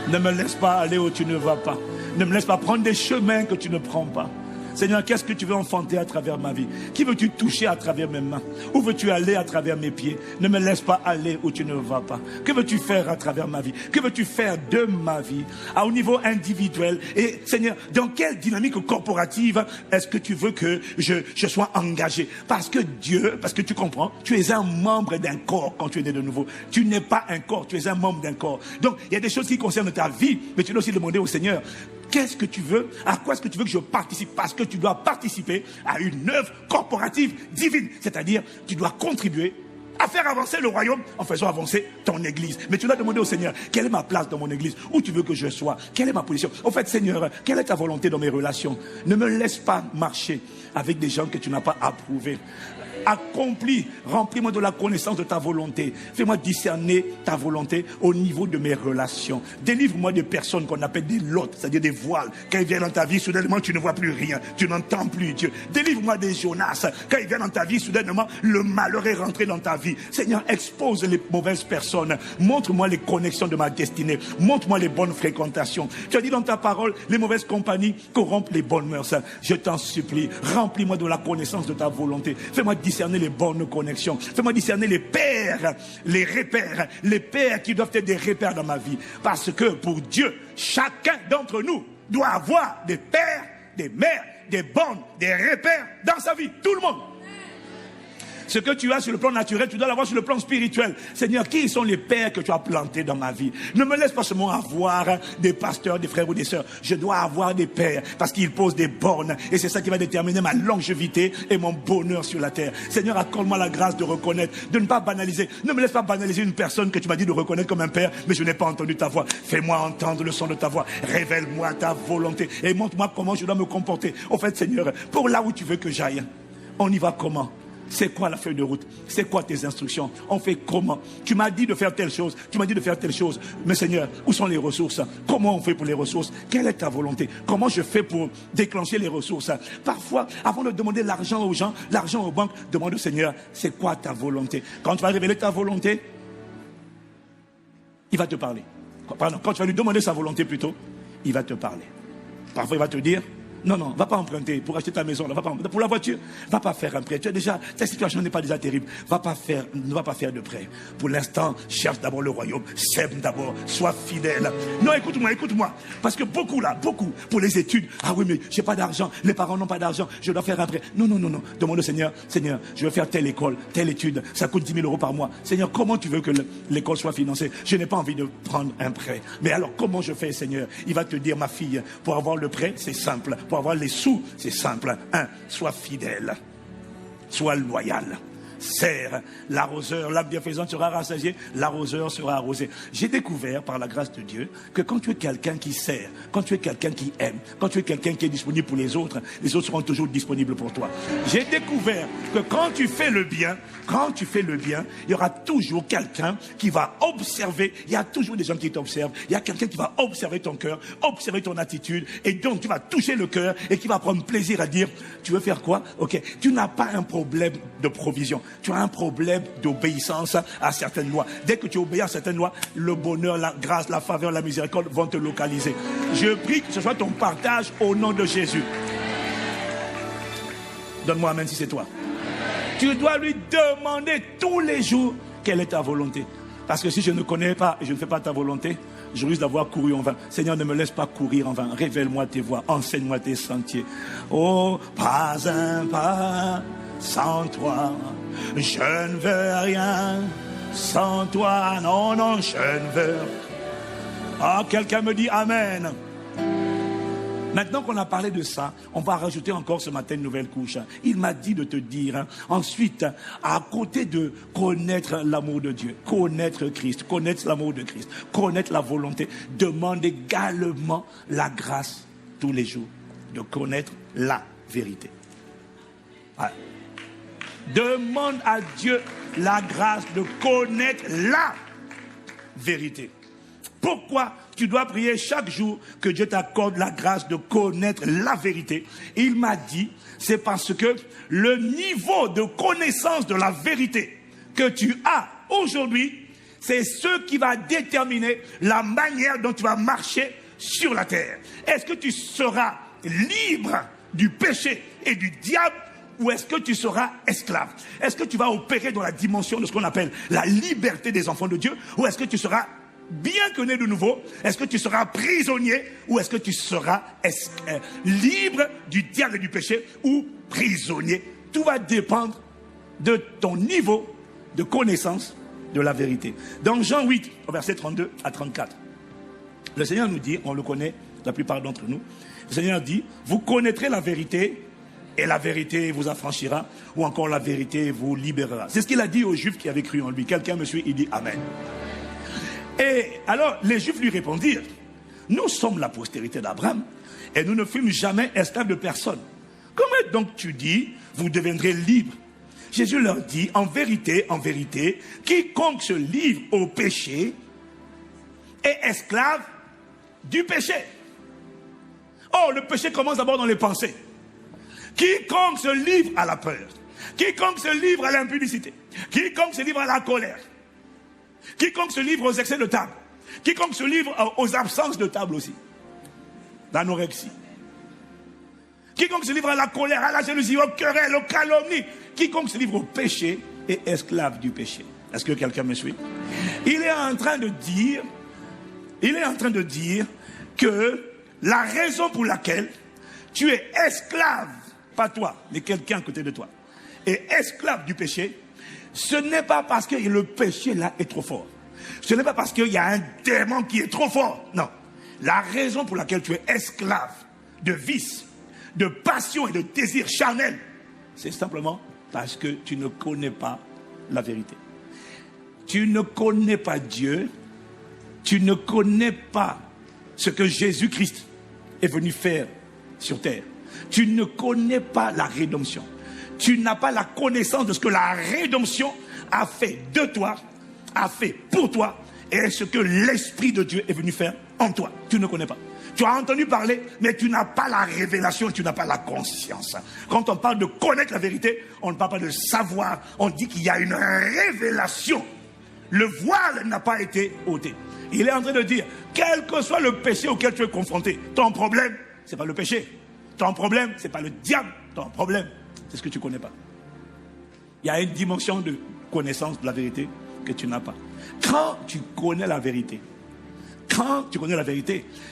Ne me laisse pas aller où tu ne vas pas. Ne me laisse pas prendre des chemins que tu ne prends pas. Seigneur, qu'est-ce que tu veux enfanter à travers ma vie? Qui veux-tu toucher à travers mes mains? Où veux-tu aller à travers mes pieds? Ne me laisse pas aller où tu ne vas pas. Que veux-tu faire à travers ma vie? Que veux-tu faire de ma vie? Au niveau individuel. Et Seigneur, dans quelle dynamique corporative est-ce que tu veux que je sois engagé? Parce que Dieu, parce que tu comprends, tu es un membre d'un corps quand tu es né de nouveau. Tu n'es pas un corps, tu es un membre d'un corps. Donc, il y a des choses qui concernent ta vie, mais tu dois aussi demander au Seigneur, qu'est-ce que tu veux? À quoi est-ce que tu veux que je participe? Parce que tu dois participer à une œuvre corporative divine. C'est-à-dire, tu dois contribuer à faire avancer le royaume en faisant avancer ton église. Mais tu dois demander au Seigneur, quelle est ma place dans mon église? Où tu veux que je sois? Quelle est ma position? En fait, Seigneur, quelle est ta volonté dans mes relations? Ne me laisse pas marcher avec des gens que tu n'as pas approuvés. Accomplis, remplis-moi de la connaissance de ta volonté. Fais-moi discerner ta volonté au niveau de mes relations. Délivre-moi des personnes qu'on appelle des lots, c'est-à-dire des voiles. Quand ils viennent dans ta vie, soudainement, tu ne vois plus rien. Tu n'entends plus Dieu. Délivre-moi des Jonas. Quand ils viennent dans ta vie, soudainement, le malheur est rentré dans ta vie. Seigneur, expose les mauvaises personnes. Montre-moi les connexions de ma destinée. Montre-moi les bonnes fréquentations. Tu as dit dans ta parole, les mauvaises compagnies corrompent les bonnes mœurs. Je t'en supplie, remplis-moi de la connaissance de ta volonté. Fais-moi discerner les bonnes connexions. Fais-moi discerner les pères, les repères, les pères qui doivent être des repères dans ma vie. Parce que pour Dieu, chacun d'entre nous doit avoir des pères, des mères, des bonnes, des repères dans sa vie. Tout le monde. Ce que tu as sur le plan naturel, tu dois l'avoir sur le plan spirituel. Seigneur, qui sont les pères que tu as plantés dans ma vie? Ne me laisse pas seulement avoir des pasteurs, des frères ou des sœurs. Je dois avoir des pères parce qu'ils posent des bornes. Et c'est ça qui va déterminer ma longévité et mon bonheur sur la terre. Seigneur, accorde-moi la grâce de reconnaître, de ne pas banaliser. Ne me laisse pas banaliser une personne que tu m'as dit de reconnaître comme un père, mais je n'ai pas entendu ta voix. Fais-moi entendre le son de ta voix. Révèle-moi ta volonté et montre-moi comment je dois me comporter. Au fait, Seigneur, pour là où tu veux que j'aille, on y va comment? C'est quoi la feuille de route? C'est quoi tes instructions? On fait comment? Tu m'as dit de faire telle chose. Tu m'as dit de faire telle chose. Mais Seigneur, où sont les ressources? Comment on fait pour les ressources? Quelle est ta volonté? Comment je fais pour déclencher les ressources? Parfois, avant de demander l'argent aux gens, l'argent aux banques, demande au Seigneur, c'est quoi ta volonté? Quand tu vas révéler ta volonté, il va te parler. Pardon, quand tu vas lui demander sa volonté plutôt, il va te parler. Parfois, il va te dire, Non, non, va pas emprunter pour acheter ta maison. Là, va pas, pour la voiture, va pas faire un prêt. Tu as déjà, ta situation n'est pas déjà terrible. Ne va pas faire de prêt. Pour l'instant, cherche d'abord le royaume. Sème d'abord. Sois fidèle. Non, écoute-moi. Parce que beaucoup, pour les études. Ah oui, mais j'ai pas d'argent. Les parents n'ont pas d'argent. Je dois faire un prêt. Non. Demande au Seigneur, je veux faire telle école, telle étude. Ça coûte 10 000 euros par mois. Seigneur, comment tu veux que l'école soit financée? Je n'ai pas envie de prendre un prêt. Mais alors, comment je fais, Seigneur? Il va te dire, ma fille, pour avoir le prêt, c'est simple. Pour avoir les sous, c'est simple. 1. Sois fidèle. Sois loyal. Serre l'arroseur, l'âme bienfaisante sera rassasiée, l'arroseur sera arrosé. J'ai découvert par la grâce de Dieu que quand tu es quelqu'un qui sert, quand tu es quelqu'un qui aime, quand tu es quelqu'un qui est disponible pour les autres seront toujours disponibles pour toi. J'ai découvert que quand tu fais le bien, il y aura toujours quelqu'un qui va observer. Il y a toujours des gens qui t'observent. Il y a quelqu'un qui va observer ton cœur, observer ton attitude, et donc tu vas toucher le cœur et qui va prendre plaisir à dire, tu veux faire quoi? Ok, tu n'as pas un problème de provision. Tu as un problème d'obéissance à certaines lois. Dès que tu obéis à certaines lois, le bonheur, la grâce, la faveur, la miséricorde vont te localiser. Je prie que ce soit ton partage au nom de Jésus. Donne-moi amen si c'est toi. Tu dois lui demander tous les jours quelle est ta volonté. Parce que si je ne connais pas et je ne fais pas ta volonté, je risque d'avoir couru en vain. Seigneur, ne me laisse pas courir en vain. Révèle-moi tes voies, enseigne-moi tes sentiers. Oh, pas un pas sans toi, je ne veux rien. Sans toi, non, je ne veux. Ah, quelqu'un me dit amen. Maintenant qu'on a parlé de ça, on va rajouter encore ce matin une nouvelle couche. Il m'a dit de te dire, ensuite, à côté de connaître l'amour de Dieu, connaître Christ, connaître l'amour de Christ, connaître la volonté, demande également la grâce tous les jours de connaître la vérité. Ouais. Demande à Dieu la grâce de connaître la vérité. Pourquoi tu dois prier chaque jour que Dieu t'accorde la grâce de connaître la vérité? Il m'a dit, c'est parce que le niveau de connaissance de la vérité que tu as aujourd'hui, c'est ce qui va déterminer la manière dont tu vas marcher sur la terre. Est-ce que tu seras libre du péché et du diable? Ou est-ce que tu seras esclave? Est-ce que tu vas opérer dans la dimension de ce qu'on appelle la liberté des enfants de Dieu? Ou est-ce que tu seras bien que né de nouveau? Est-ce que tu seras prisonnier? Ou est-ce que tu seras libre du diable et du péché? Ou prisonnier? Tout va dépendre de ton niveau de connaissance de la vérité. Dans Jean 8, au verset 32 à 34, le Seigneur nous dit, on le connaît, la plupart d'entre nous, le Seigneur dit, vous connaîtrez la vérité, et la vérité vous affranchira, ou encore la vérité vous libérera. C'est ce qu'il a dit aux Juifs qui avaient cru en lui. Quelqu'un me suit, il dit Amen. Et alors, les Juifs lui répondirent, nous sommes la postérité d'Abraham, et nous ne fûmes jamais esclaves de personne. Comment donc tu dis, vous deviendrez libres? Jésus leur dit, en vérité, quiconque se livre au péché est esclave du péché. Oh, le péché commence d'abord dans les pensées. Quiconque se livre à la peur, quiconque se livre à l'impudicité, quiconque se livre à la colère, quiconque se livre aux excès de table, quiconque se livre aux absences de table aussi, l'anorexie, quiconque se livre à la colère, à la jalousie, aux querelles, aux calomnies, quiconque se livre au péché est esclave du péché. Est-ce que quelqu'un me suit? Il est en train de dire que la raison pour laquelle tu es esclave, pas toi, mais quelqu'un à côté de toi, est esclave du péché, ce n'est pas parce que le péché là est trop fort. Ce n'est pas parce qu'il y a un démon qui est trop fort. Non. La raison pour laquelle tu es esclave de vice, de passion et de désir charnel, c'est simplement parce que tu ne connais pas la vérité. Tu ne connais pas Dieu. Tu ne connais pas ce que Jésus-Christ est venu faire sur terre. Tu ne connais pas la rédemption. Tu n'as pas la connaissance de ce que la rédemption a fait de toi, a fait pour toi, et ce que l'Esprit de Dieu est venu faire en toi. Tu ne connais pas. Tu as entendu parler, mais tu n'as pas la révélation, tu n'as pas la conscience. Quand on parle de connaître la vérité, on ne parle pas de savoir, on dit qu'il y a une révélation. Le voile n'a pas été ôté. Il est en train de dire, quel que soit le péché auquel tu es confronté, ton problème, ce n'est pas le péché. Ton problème, ce n'est pas le diable. Ton problème, c'est ce que tu ne connais pas. Il y a une dimension de connaissance de la vérité que tu n'as pas. Quand tu connais la vérité,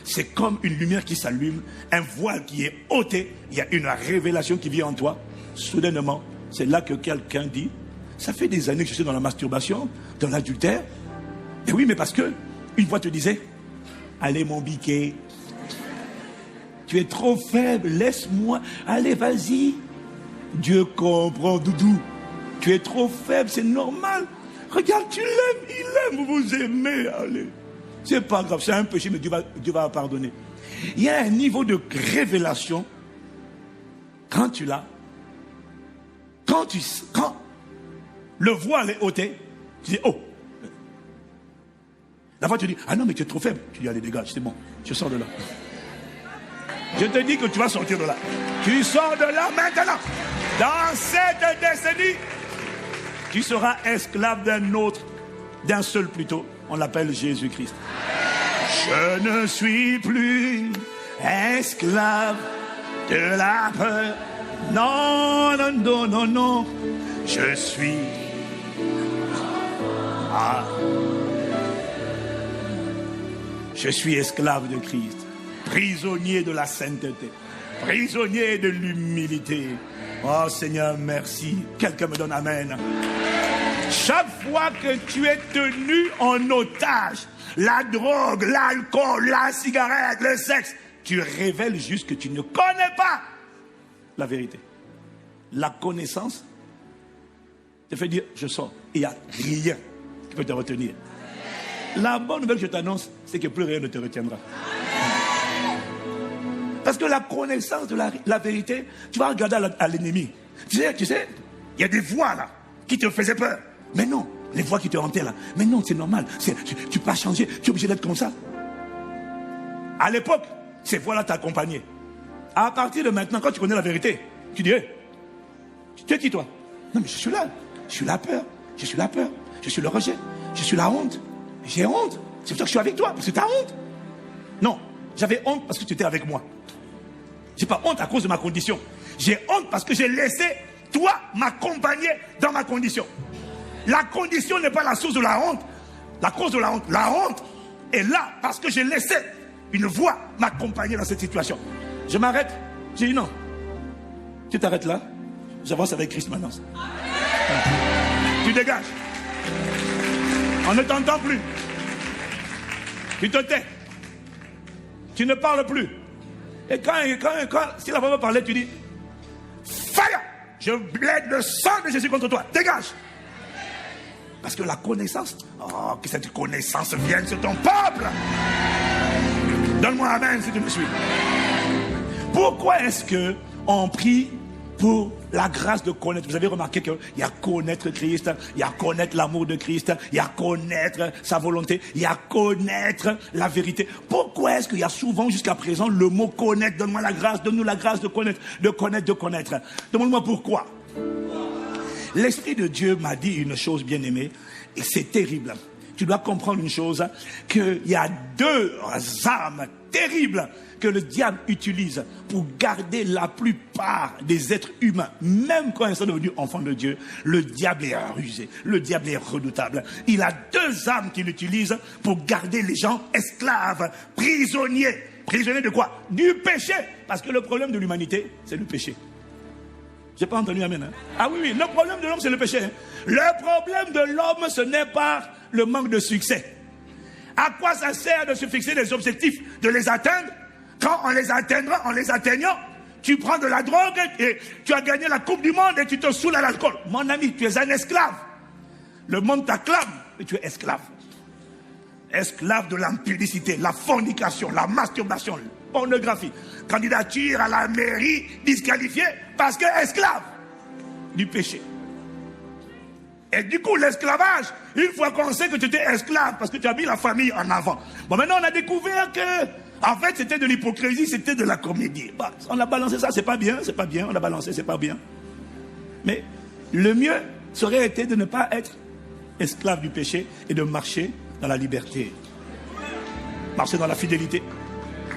c'est comme une lumière qui s'allume, un voile qui est ôté, il y a une révélation qui vient en toi. Soudainement, c'est là que quelqu'un dit, ça fait des années que je suis dans la masturbation, dans l'adultère. Et oui, mais parce que une fois tu disais, allez mon biquet, tu es trop faible, laisse-moi, allez vas-y. Dieu comprend, doudou, tu es trop faible, c'est normal. Regarde, tu l'aimes, il aime, vous vous aimez, allez. C'est pas grave, c'est un péché, mais Dieu va pardonner. Il y a un niveau de révélation, quand tu l'as, quand le voile est ôté, tu dis, oh. La fois tu dis, ah non, mais tu es trop faible. Tu dis, allez, dégage, c'est bon, je sors de là. Je te dis que tu vas sortir de là. Tu sors de là maintenant. Dans cette décennie, tu seras esclave d'un seul plutôt. On l'appelle Jésus-Christ. Je ne suis plus esclave de la peur. Non, non, non, non, non. Je suis... Je suis esclave de Christ. Prisonnier de la sainteté. Prisonnier de l'humilité. Oh Seigneur, merci. Quelqu'un me donne amen. Chaque fois que tu es tenu en otage, la drogue, l'alcool, la cigarette, le sexe, tu révèles juste que tu ne connais pas la vérité. La connaissance te fait dire, je sors. Il n'y a rien qui peut te retenir. La bonne nouvelle que je t'annonce, c'est que plus rien ne te retiendra. Parce que la connaissance de la vérité, tu vas regarder à l'ennemi. Tu sais, il y a des voix là qui te faisaient peur. Mais non, les voix qui te hantaient là. Mais non, c'est normal. Tu peux pas changer. Tu es obligé d'être comme ça. À l'époque, ces voix-là t'accompagnaient. À partir de maintenant, quand tu connais la vérité, tu dis, hey, tu es qui toi? Non, mais je suis là. Je suis la peur. Je suis la peur. Je suis le rejet. Je suis la honte. J'ai honte. C'est pour ça que je suis avec toi. Parce que tu as honte. Non, j'avais honte parce que tu étais avec moi. J'ai pas honte à cause de ma condition. J'ai honte parce que j'ai laissé toi m'accompagner dans ma condition. La condition n'est pas la source de la honte. La cause de la honte est là parce que j'ai laissé une voix m'accompagner dans cette situation. Je m'arrête. J'ai dit non. Tu t'arrêtes là. J'avance avec Christ maintenant. Tu dégages. On ne t'entend plus. Tu te tais. Tu ne parles plus. Et quand si la voix veut parler, tu dis fire! Je plaide le sang de Jésus contre toi. Dégage! Parce que la connaissance, que cette connaissance vienne sur ton peuple. Donne-moi amen si tu me suis. Pourquoi est-ce que on prie pour la grâce de connaître? Vous avez remarqué qu'il y a connaître Christ, il y a connaître l'amour de Christ, il y a connaître sa volonté, il y a connaître la vérité. Pourquoi est-ce qu'il y a souvent jusqu'à présent le mot connaître? Donne-moi la grâce, donne-nous la grâce de connaître, de connaître, de connaître. Demande-moi pourquoi. L'Esprit de Dieu m'a dit une chose, bien-aimée, et c'est terrible. Tu dois comprendre une chose, qu'il y a deux armes terribles que le diable utilise pour garder la plupart des êtres humains, même quand ils sont devenus enfants de Dieu. Le diable est rusé, le diable est redoutable. Il a deux armes qu'il utilise pour garder les gens esclaves, prisonniers. Prisonniers de quoi? Du péché. Parce que le problème de l'humanité, c'est le péché. J'ai pas entendu amen. Hein? Ah oui, le problème de l'homme, c'est le péché. Hein? Le problème de l'homme, ce n'est pas le manque de succès. À quoi ça sert de se fixer des objectifs, de les atteindre? Quand on les atteindra, en les atteignant, tu prends de la drogue et tu as gagné la Coupe du Monde et tu te saoules à l'alcool. Mon ami, tu es un esclave. Le monde t'acclame et tu es esclave. Esclave de l'impudicité, la fornication, la masturbation, la pornographie. Candidature à la mairie disqualifiée parce que esclave du péché. Et du coup, l'esclavage, une fois qu'on sait que tu étais esclave parce que tu as mis la famille en avant. Bon, maintenant on a découvert que en fait, c'était de l'hypocrisie, c'était de la comédie. Bah, on a balancé ça, c'est pas bien, on a balancé, c'est pas bien. Mais le mieux serait été de ne pas être esclave du péché et de marcher dans la liberté. Marcher dans la fidélité,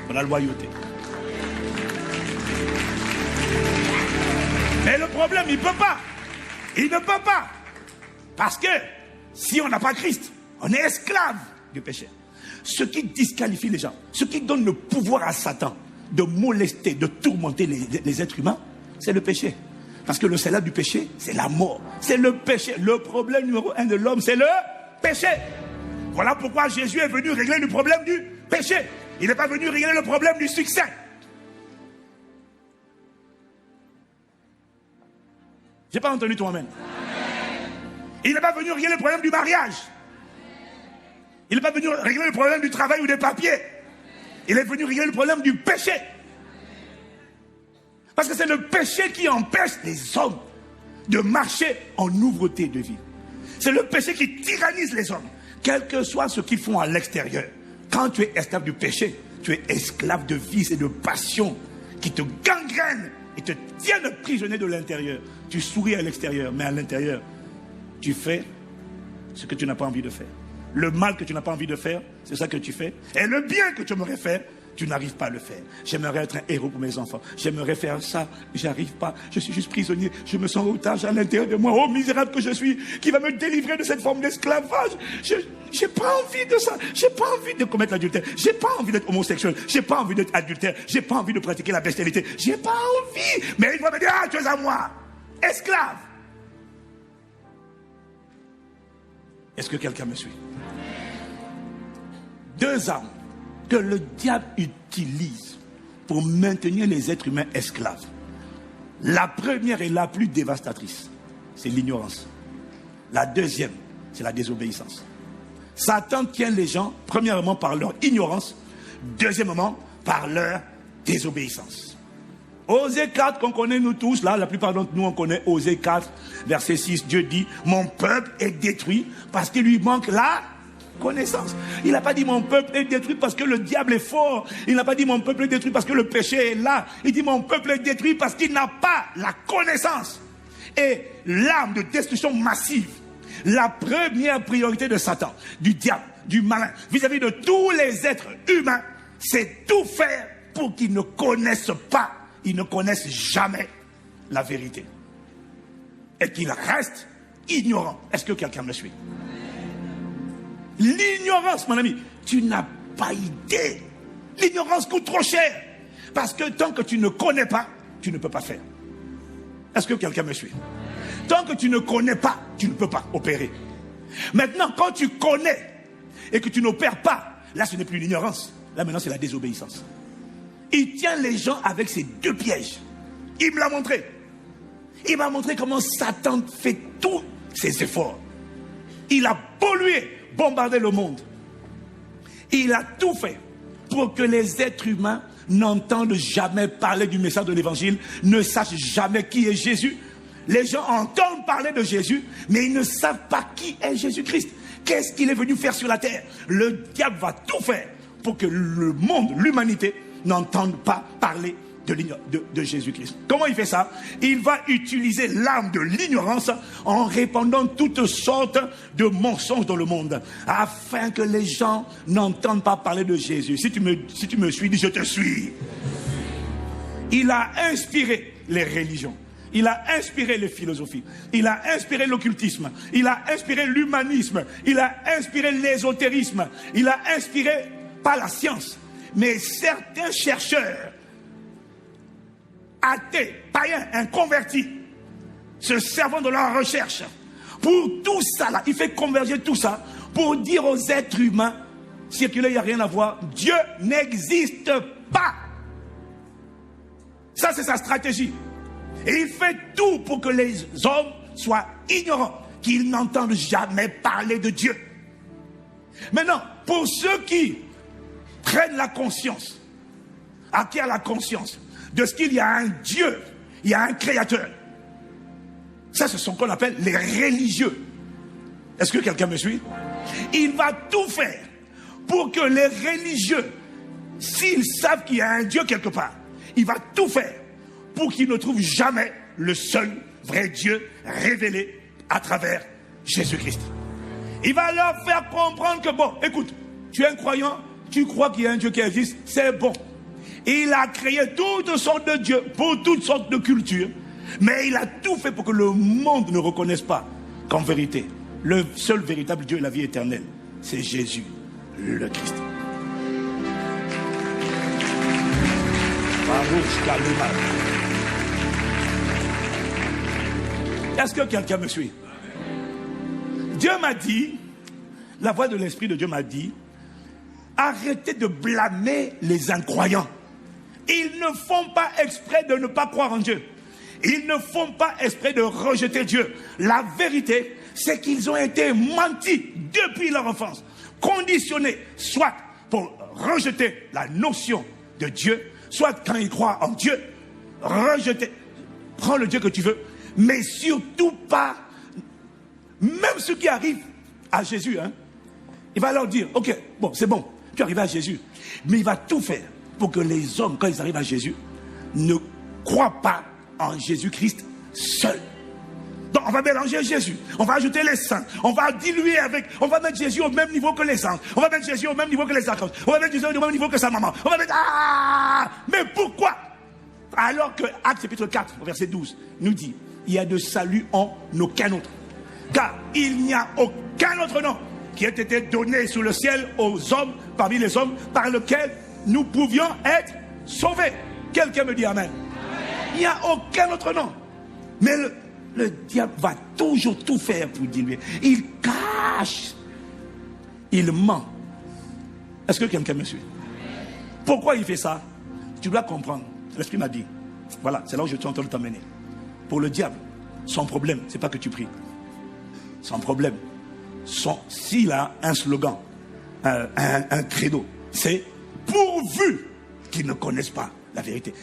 dans la loyauté. Mais le problème, il ne peut pas. Il ne peut pas. Parce que si on n'a pas Christ, on est esclave du péché. Ce qui disqualifie les gens, ce qui donne le pouvoir à Satan de molester, de tourmenter les êtres humains, c'est le péché. Parce que le salaire du péché, c'est la mort. C'est le péché. Le problème numéro 1 de l'homme, c'est le péché. Voilà pourquoi Jésus est venu régler le problème du péché. Il n'est pas venu régler le problème du succès. J'ai pas entendu toi-même. Il n'est pas venu régler le problème du mariage. Il n'est pas venu régler le problème du travail ou des papiers. Il est venu régler le problème du péché. Parce que c'est le péché qui empêche les hommes de marcher en nouveauté de vie. C'est le péché qui tyrannise les hommes. Quel que soit ce qu'ils font à l'extérieur. Quand tu es esclave du péché, tu es esclave de vices et de passions qui te gangrènent et te tiennent prisonnier de l'intérieur. Tu souris à l'extérieur, mais à l'intérieur, tu fais ce que tu n'as pas envie de faire. Le mal que tu n'as pas envie de faire, c'est ça que tu fais. Et le bien que tu aimerais faire, tu n'arrives pas à le faire. J'aimerais être un héros pour mes enfants. J'aimerais faire ça, j'arrive pas. Je suis juste prisonnier. Je me sens otage à l'intérieur de moi. Oh, misérable que je suis, qui va me délivrer de cette forme d'esclavage. J'ai pas envie de ça. J'ai pas envie de commettre l'adultère. J'ai pas envie d'être homosexuel. J'ai pas envie d'être adultère. J'ai pas envie de pratiquer la bestialité. J'ai pas envie. Mais il va me dire, ah, tu es à moi. Esclave. Est-ce que quelqu'un me suit? Deux armes que le diable utilise pour maintenir les êtres humains esclaves. La première et la plus dévastatrice, c'est l'ignorance. La deuxième, c'est la désobéissance. Satan tient les gens, premièrement par leur ignorance, deuxièmement par leur désobéissance. Osée 4 qu'on connaît nous tous, là, la plupart d'entre nous on connaît Osée 4, verset 6, Dieu dit, mon peuple est détruit parce qu'il lui manque la connaissance. Il n'a pas dit mon peuple est détruit parce que le diable est fort. Il n'a pas dit mon peuple est détruit parce que le péché est là. Il dit mon peuple est détruit parce qu'il n'a pas la connaissance. Et l'arme de destruction massive, la première priorité de Satan, du diable, du malin, vis-à-vis de tous les êtres humains, c'est tout faire pour qu'ils ne connaissent pas, ils ne connaissent jamais la vérité. Et qu'ils restent ignorants. Est-ce que quelqu'un me suit? L'ignorance, mon ami, tu n'as pas idée. L'ignorance coûte trop cher. Parce que tant que tu ne connais pas, tu ne peux pas faire. Est-ce que quelqu'un me suit? Tant que tu ne connais pas, tu ne peux pas opérer. Maintenant, quand tu connais et que tu n'opères pas, là ce n'est plus l'ignorance. Là maintenant c'est la désobéissance. Il tient les gens avec ces deux pièges. Il me l'a montré. Il m'a montré comment Satan fait tous ses efforts. Il a pollué, bombardé le monde. Il a tout fait pour que les êtres humains n'entendent jamais parler du message de l'évangile, ne sachent jamais qui est Jésus. Les gens entendent parler de Jésus, mais ils ne savent pas qui est Jésus-Christ. Qu'est-ce qu'il est venu faire sur la terre? Le diable va tout faire pour que le monde, l'humanité, n'entende pas parler de Jésus-Christ. Comment il fait ça? Il va utiliser l'arme de l'ignorance en répandant toutes sortes de mensonges dans le monde, afin que les gens n'entendent pas parler de Jésus. Si tu me suis, dis je te suis. Il a inspiré les religions. Il a inspiré les philosophies. Il a inspiré l'occultisme. Il a inspiré l'humanisme. Il a inspiré l'ésotérisme. Il a inspiré, pas la science, mais certains chercheurs athées, païens, inconvertis, se servant de leur recherche. Pour tout ça là, il fait converger tout ça pour dire aux êtres humains, circuler, il n'y a rien à voir, Dieu n'existe pas. Ça c'est sa stratégie. Et il fait tout pour que les hommes soient ignorants, qu'ils n'entendent jamais parler de Dieu. Maintenant, pour ceux qui prennent la conscience, acquièrent la conscience de ce qu'il y a un Dieu, il y a un créateur. Ça, ce sont ce qu'on appelle les religieux. Est-ce que quelqu'un me suit? Il va tout faire pour que les religieux, s'ils savent qu'il y a un Dieu quelque part, il va tout faire pour qu'ils ne trouvent jamais le seul vrai Dieu révélé à travers Jésus-Christ. Il va leur faire comprendre que bon, écoute, tu es un croyant, tu crois qu'il y a un Dieu qui existe, c'est bon. Il a créé toutes sortes de dieux pour toutes sortes de cultures. Mais il a tout fait pour que le monde ne reconnaisse pas qu'en vérité, le seul véritable Dieu et la vie éternelle, c'est Jésus, le Christ. Est-ce que quelqu'un me suit? Dieu m'a dit, la voix de l'Esprit de Dieu m'a dit, arrêtez de blâmer les incroyants. Ils ne font pas exprès de ne pas croire en Dieu. Ils ne font pas exprès de rejeter Dieu. La vérité, c'est qu'ils ont été mentis depuis leur enfance, conditionnés soit pour rejeter la notion de Dieu, soit quand ils croient en Dieu, rejeter, prends le Dieu que tu veux, mais surtout pas, même ceux qui arrivent à Jésus, il va leur dire, ok, bon, c'est bon, tu arrives à Jésus, mais il va tout faire pour que les hommes, quand ils arrivent à Jésus, ne croient pas en Jésus-Christ seul. Donc on va mélanger Jésus, on va ajouter les saints, on va diluer avec, on va mettre Jésus au même niveau que les saints, on va mettre Jésus au même niveau que les archanges, on va mettre Jésus au même niveau que sa maman, on va mettre, mais pourquoi? Alors que Actes chapitre 4, verset 12, nous dit, il y a de salut en aucun autre, car il n'y a aucun autre nom qui ait été donné sous le ciel aux hommes, parmi les hommes, par lequel nous pouvions être sauvés. Quelqu'un me dit amen. Il n'y a aucun autre nom. Mais le diable va toujours tout faire pour diluer. Il cache. Il ment. Est-ce que quelqu'un me suit? Pourquoi il fait ça? Tu dois comprendre. L'Esprit m'a dit. Voilà, c'est là où je suis en train de t'emmener. Pour le diable, son problème, c'est pas que tu pries. Son problème, s'il a un slogan, un credo, c'est pourvu qu'ils ne connaissent pas la vérité.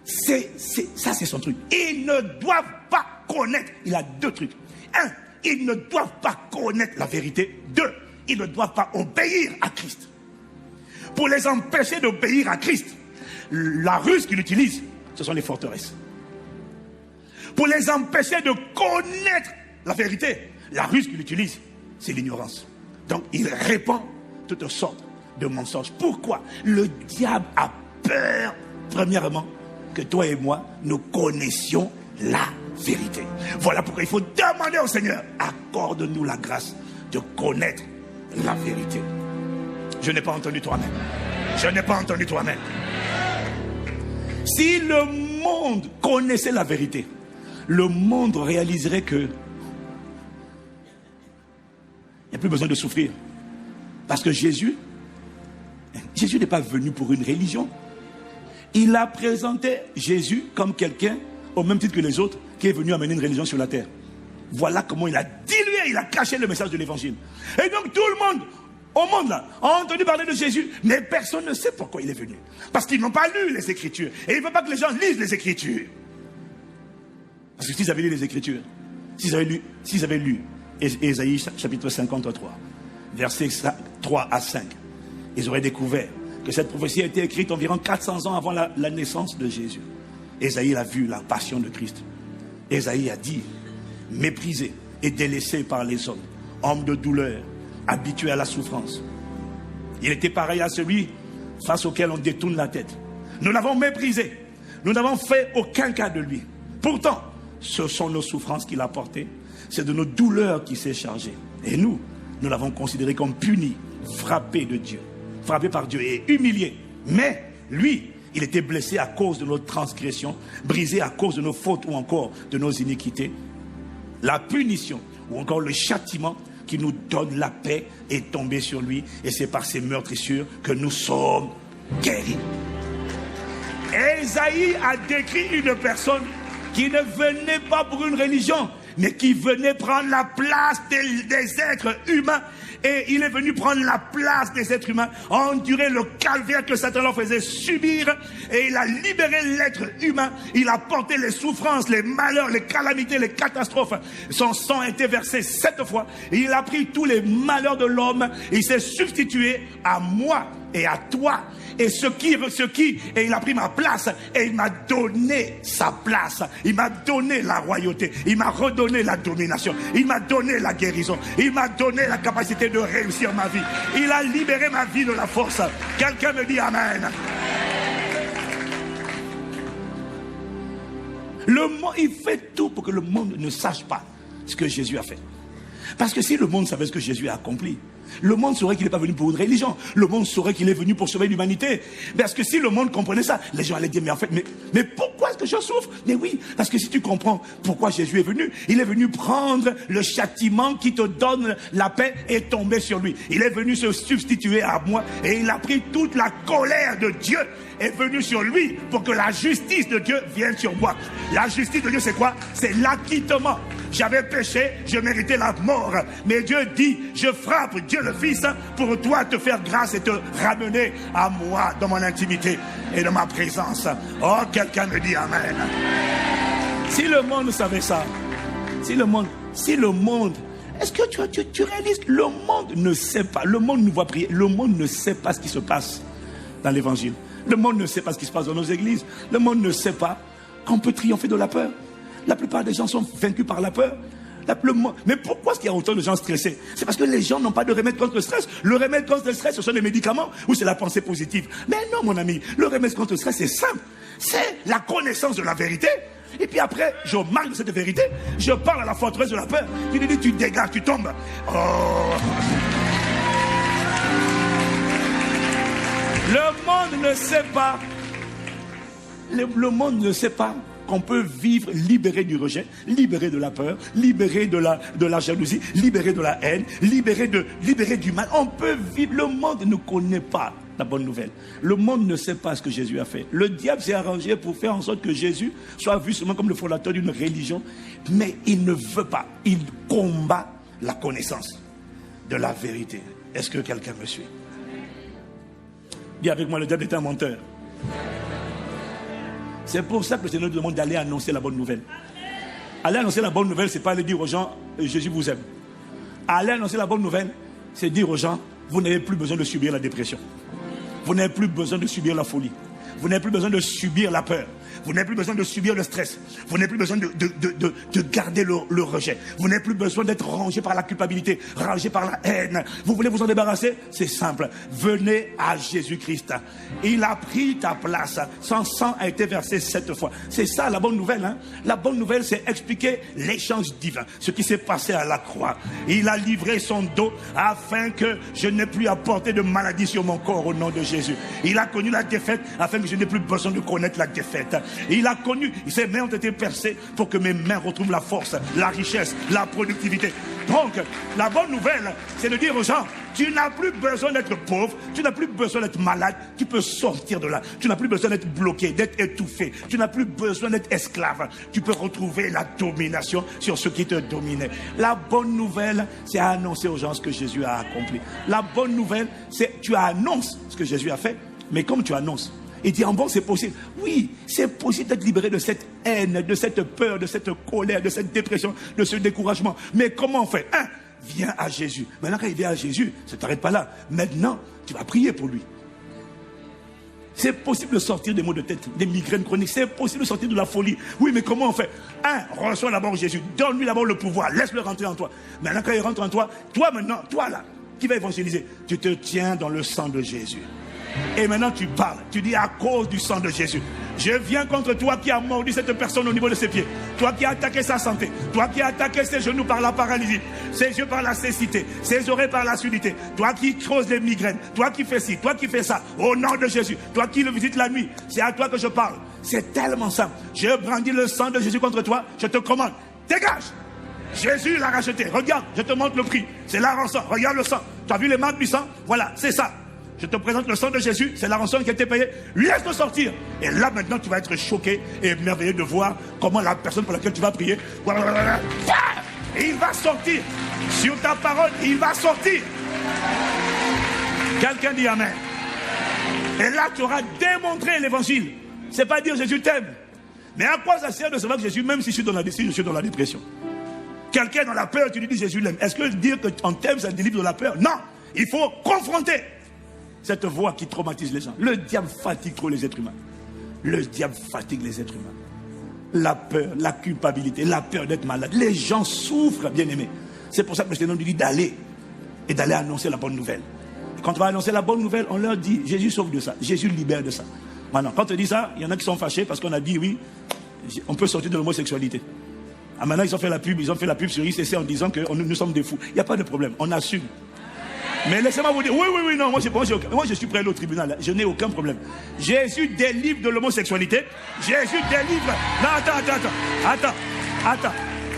Ça c'est son truc. Ils ne doivent pas connaître. Il a deux trucs. Un, ils ne doivent pas connaître la vérité. Deux, ils ne doivent pas obéir à Christ. Pour les empêcher d'obéir à Christ, la ruse qu'il utilise, ce sont les forteresses. Pour les empêcher de connaître la vérité, la ruse qu'il utilise, c'est l'ignorance. Donc il répand toutes sortes de mensonges. Pourquoi? Le diable a peur, premièrement, que toi et moi, nous connaissions la vérité. Voilà pourquoi il faut demander au Seigneur, accorde-nous la grâce de connaître la vérité. Je n'ai pas entendu toi-même. Je n'ai pas entendu toi-même. Si le monde connaissait la vérité, le monde réaliserait que il n'y a plus besoin de souffrir. Parce que Jésus n'est pas venu pour une religion. Il a présenté Jésus comme quelqu'un, au même titre que les autres, qui est venu amener une religion sur la terre. Voilà comment il a dilué, il a caché le message de l'évangile. Et donc tout le monde, au monde là, a entendu parler de Jésus, mais personne ne sait pourquoi il est venu. Parce qu'ils n'ont pas lu les Écritures. Et il ne veut pas que les gens lisent les Écritures. Parce que s'ils avaient lu les Écritures, s'ils avaient lu Ésaïe chapitre 53, versets 3 à 5, ils auraient découvert que cette prophétie a été écrite environ 400 ans avant la naissance de Jésus. Ésaïe a vu la passion de Christ. Ésaïe a dit, méprisé et délaissé par les hommes, homme de douleur, habitué à la souffrance. Il était pareil à celui face auquel on détourne la tête. Nous l'avons méprisé. Nous n'avons fait aucun cas de lui. Pourtant, ce sont nos souffrances qu'il a portées. C'est de nos douleurs qu'il s'est chargé. Et nous l'avons considéré comme puni, frappé de Dieu. Frappé par Dieu et humilié. Mais lui, il était blessé à cause de nos transgressions, brisé à cause de nos fautes ou encore de nos iniquités. La punition ou encore le châtiment qui nous donne la paix est tombé sur lui. Et c'est par ses meurtrissures que nous sommes guéris. Ésaïe a décrit une personne qui ne venait pas pour une religion, mais qui venait prendre la place des êtres humains. Et il est venu prendre la place des êtres humains, endurer le calvaire que Satan leur faisait subir. Et il a libéré l'être humain. Il a porté les souffrances, les malheurs, les calamités, les catastrophes. Son sang a été versé 7 fois. Et il a pris tous les malheurs de l'homme. Il s'est substitué à moi et à toi. Et et il a pris ma place et il m'a donné sa place. Il m'a donné la royauté. Il m'a redonné la domination. Il m'a donné la guérison. Il m'a donné la capacité de réussir ma vie. Il a libéré ma vie de la force. Quelqu'un me dit amen. Il fait tout pour que le monde ne sache pas ce que Jésus a fait. Parce que si le monde savait ce que Jésus a accompli, le monde saurait qu'il n'est pas venu pour une religion. Le monde saurait qu'il est venu pour sauver l'humanité. Parce que si le monde comprenait ça, les gens allaient dire, mais en fait, mais pourquoi est-ce que je souffre? Mais oui, parce que si tu comprends pourquoi Jésus est venu, il est venu prendre le châtiment qui te donne la paix et tomber sur lui. Il est venu se substituer à moi et il a pris toute la colère de Dieu est venue sur lui pour que la justice de Dieu vienne sur moi. La justice de Dieu, c'est quoi? C'est l'acquittement. J'avais péché, je méritais la mort. Mais Dieu dit, je frappe Dieu le Fils pour toi te faire grâce et te ramener à moi dans mon intimité et dans ma présence. Oh, quelqu'un me dit Amen. Si le monde savait ça, si le monde, est-ce que tu réalises que le monde ne sait pas, le monde nous voit prier, le monde ne sait pas ce qui se passe dans l'évangile. Le monde ne sait pas ce qui se passe dans nos églises. Le monde ne sait pas qu'on peut triompher de la peur. La plupart des gens sont vaincus par la peur. Mais pourquoi est-ce qu'il y a autant de gens stressés? C'est parce que les gens n'ont pas de remède contre le stress. Le remède contre le stress, ce sont les médicaments ou c'est la pensée positive. Mais non, mon ami, le remède contre le stress, c'est simple. C'est la connaissance de la vérité. Et puis après, je marque de cette vérité. Je parle à la forteresse de la peur. Tu lui dis, tu dégages, tu tombes. Oh. Le monde ne sait pas. Le monde ne sait pas qu'on peut vivre libéré du rejet, libéré de la peur, libéré de la jalousie, libéré de la haine, libéré du mal. On peut vivre. Le monde ne connaît pas la bonne nouvelle. Le monde ne sait pas ce que Jésus a fait. Le diable s'est arrangé pour faire en sorte que Jésus soit vu seulement comme le fondateur d'une religion. Mais il ne veut pas. Il combat la connaissance de la vérité. Est-ce que quelqu'un me suit? Dis avec moi, le diable est un menteur. C'est pour ça que le Seigneur nous demande d'aller annoncer la bonne nouvelle. Aller annoncer la bonne nouvelle, c'est pas aller dire aux gens, Jésus vous aime. Aller annoncer la bonne nouvelle, c'est dire aux gens, vous n'avez plus besoin de subir la dépression. Vous n'avez plus besoin de subir la folie. Vous n'avez plus besoin de subir la peur. Vous n'avez plus besoin de subir le stress. Vous n'avez plus besoin de garder le rejet. Vous n'avez plus besoin d'être rangé par la culpabilité, rangé par la haine. Vous voulez vous en débarrasser? C'est simple. Venez à Jésus-Christ. Il a pris ta place. Son sang a été versé 7 fois. C'est ça la bonne nouvelle. Hein? La bonne nouvelle, c'est expliquer l'échange divin. Ce qui s'est passé à la croix. Il a livré son dos afin que je n'ai plus à porter de maladie sur mon corps au nom de Jésus. Il a connu la défaite afin que je n'ai plus besoin de connaître la défaite. Il a connu, ses mains ont été percées pour que mes mains retrouvent la force, la richesse, la productivité. Donc, la bonne nouvelle, c'est de dire aux gens, tu n'as plus besoin d'être pauvre, tu n'as plus besoin d'être malade, tu peux sortir de là. Tu n'as plus besoin d'être bloqué, d'être étouffé. Tu n'as plus besoin d'être esclave. Tu peux retrouver la domination sur ce qui te dominait. La bonne nouvelle, c'est annoncer aux gens ce que Jésus a accompli. La bonne nouvelle, c'est tu annonces ce que Jésus a fait, mais comme tu annonces, il dit en bon, c'est possible. Oui, c'est possible d'être libéré de cette haine, de cette peur, de cette colère, de cette dépression, de ce découragement. Mais comment on fait? Viens à Jésus. Maintenant, quand il vient à Jésus, ça ne t'arrête pas là. Maintenant, tu vas prier pour lui. C'est possible de sortir des maux de tête, des migraines chroniques. C'est possible de sortir de la folie. Oui, mais comment on fait? Reçois d'abord Jésus. Donne-lui d'abord le pouvoir. Laisse-le rentrer en toi. Maintenant, quand il rentre en toi, toi maintenant, toi là, qui va évangéliser, tu te tiens dans le sang de Jésus. Et maintenant tu parles, tu dis à cause du sang de Jésus, je viens contre toi qui as mordu cette personne au niveau de ses pieds, toi qui as attaqué sa santé, toi qui as attaqué ses genoux par la paralysie, ses yeux par la cécité, ses oreilles par la surdité, toi qui causes les migraines, toi qui fais ci, toi qui fais ça, au nom de Jésus, toi qui le visites la nuit, c'est à toi que je parle. C'est tellement simple. Je brandis le sang de Jésus contre toi, je te commande, dégage. Jésus l'a racheté, regarde, je te montre le prix, c'est la rançon, regarde le sang, tu as vu les marques du sang, voilà, c'est ça. Je te présente le sang de Jésus, c'est la rançon qui a été payée. Laisse-le sortir. Et là, maintenant, tu vas être choqué et émerveillé de voir comment la personne pour laquelle tu vas prier, et il va sortir. Sur ta parole, il va sortir. Quelqu'un dit Amen. Et là, tu auras démontré l'évangile. C'est pas dire Jésus t'aime. Mais à quoi ça sert de savoir que Jésus, même si je suis dans la dépression? Quelqu'un dans la peur, tu lui dis Jésus l'aime. Est-ce que dire qu'on t'aime, ça te délivre de la peur? Non. Il faut confronter cette voix qui traumatise les gens. Le diable fatigue trop les êtres humains. Le diable fatigue les êtres humains. La peur, la culpabilité, la peur d'être malade. Les gens souffrent, bien aimés. C'est pour ça que le Seigneur nous dit d'aller et d'aller annoncer la bonne nouvelle. Et quand on va annoncer la bonne nouvelle, on leur dit Jésus sauve de ça, Jésus libère de ça. Maintenant, quand on dit ça, il y en a qui sont fâchés parce qu'on a dit oui, On peut sortir de l'homosexualité. Ah, maintenant, ils ont fait la pub sur ICC en disant que nous sommes des fous. Il n'y a pas de problème, on assume. Mais laissez-moi vous dire, oui, non, moi je suis prêt à aller au tribunal. Je n'ai aucun problème. Jésus délivre de l'homosexualité. Jésus délivre. Non,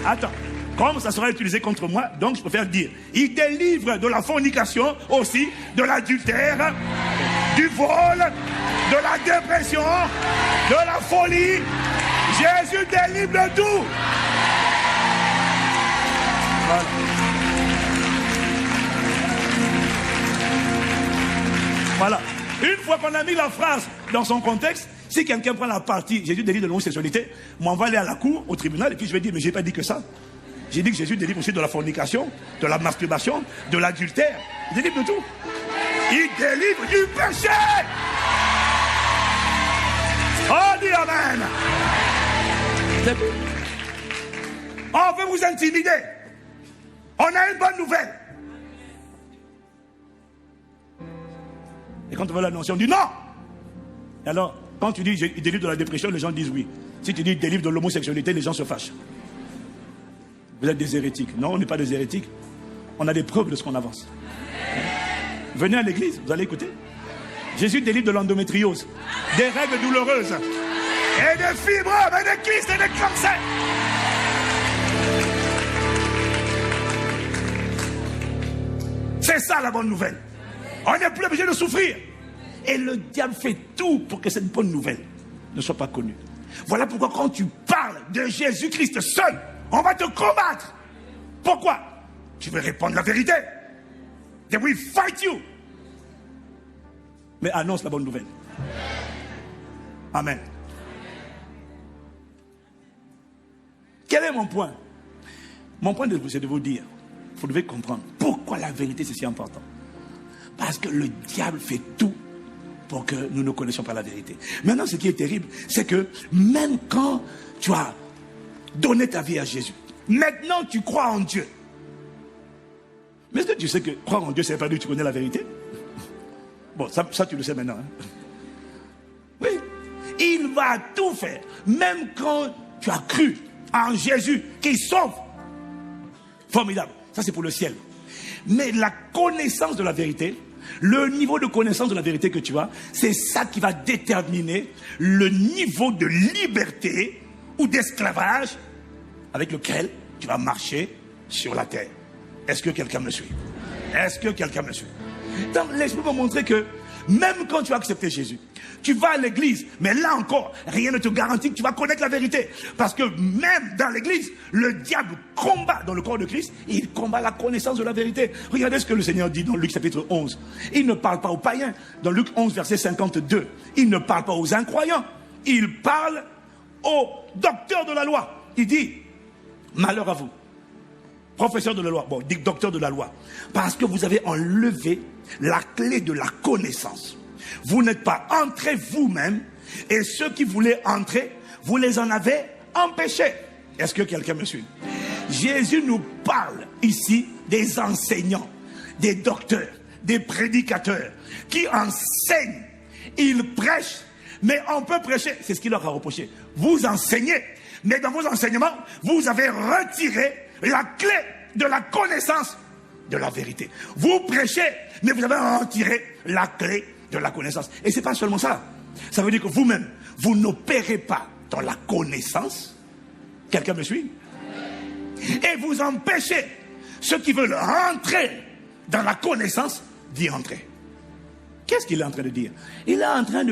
attends. Comme ça sera utilisé contre moi, donc je préfère dire, il délivre de la fornication aussi, de l'adultère, du vol, de la dépression, de la folie. Jésus délivre de tout. Voilà. Voilà. Une fois qu'on a mis la phrase dans son contexte, si quelqu'un prend la partie Jésus délivre de l'homosexualité, moi on va aller à la cour, au tribunal, et puis je vais dire, mais j'ai pas dit que ça. J'ai dit que Jésus délivre aussi de la fornication, de la masturbation, de l'adultère. Il délivre de tout. Il délivre du péché. Oh, dis amen. On veut vous intimider. On a une bonne nouvelle. Et quand on veut l'annoncer, on dit non. Et alors, quand tu dis il délivre de la dépression, les gens disent oui. Si tu dis il délivre de l'homosexualité, les gens se fâchent. Vous êtes des hérétiques. Non, on n'est pas des hérétiques. On a des preuves de ce qu'on avance. Venez à l'église, vous allez écouter. Jésus délivre de l'endométriose, des règles douloureuses, et des fibroses, et des kystes, et des cancers. C'est ça la bonne nouvelle. On n'est plus obligé de souffrir. Et le diable fait tout pour que cette bonne nouvelle ne soit pas connue. Voilà pourquoi quand tu parles de Jésus-Christ seul, on va te combattre. Pourquoi? Tu veux répondre la vérité. They will fight you. Mais annonce la bonne nouvelle. Amen. Quel est mon point? Mon point c'est de vous dire, vous devez comprendre pourquoi la vérité c'est si important. Parce que le diable fait tout pour que nous ne connaissions pas la vérité. Maintenant, ce qui est terrible, c'est que même quand tu as donné ta vie à Jésus, maintenant tu crois en Dieu. Mais est-ce que tu sais que croire en Dieu, ça ne veut pas dire que tu connais la vérité? Bon, ça tu le sais maintenant. Hein? Oui. Il va tout faire, même quand tu as cru en Jésus qui sauve. Formidable. Ça, c'est pour le ciel. Mais la connaissance de la vérité, le niveau de connaissance de la vérité que tu as, c'est ça qui va déterminer le niveau de liberté ou d'esclavage avec lequel tu vas marcher sur la terre. Est-ce que quelqu'un me suit? Est-ce que quelqu'un me suit? Donc, l'Esprit va montrer que même quand tu as accepté Jésus, tu vas à l'église, mais là encore, rien ne te garantit que tu vas connaître la vérité. Parce que même dans l'église, le diable combat dans le corps de Christ, il combat la connaissance de la vérité. Regardez ce que le Seigneur dit dans Luc chapitre 11. Il ne parle pas aux païens. Dans Luc 11, verset 52, il ne parle pas aux incroyants. Il parle aux docteurs de la loi. Il dit, malheur à vous, professeur de la loi, bon, dit docteur de la loi, parce que vous avez enlevé la clé de la connaissance. Vous n'êtes pas entrés vous-même, et ceux qui voulaient entrer, vous les en avez empêchés. Est-ce que quelqu'un me suit? Jésus nous parle ici des enseignants, des docteurs, des prédicateurs, qui enseignent, ils prêchent, mais on peut prêcher, c'est ce qu'il leur a reproché. Vous enseignez, mais dans vos enseignements, vous avez retiré la clé de la connaissance de la vérité. Vous prêchez, mais vous avez retiré la clé de la connaissance. Et c'est pas seulement ça. Ça veut dire que vous-même, vous n'opérez pas dans la connaissance. Quelqu'un me suit? Et vous empêchez ceux qui veulent rentrer dans la connaissance d'y entrer. Qu'est-ce qu'il est en train de dire? Il est en train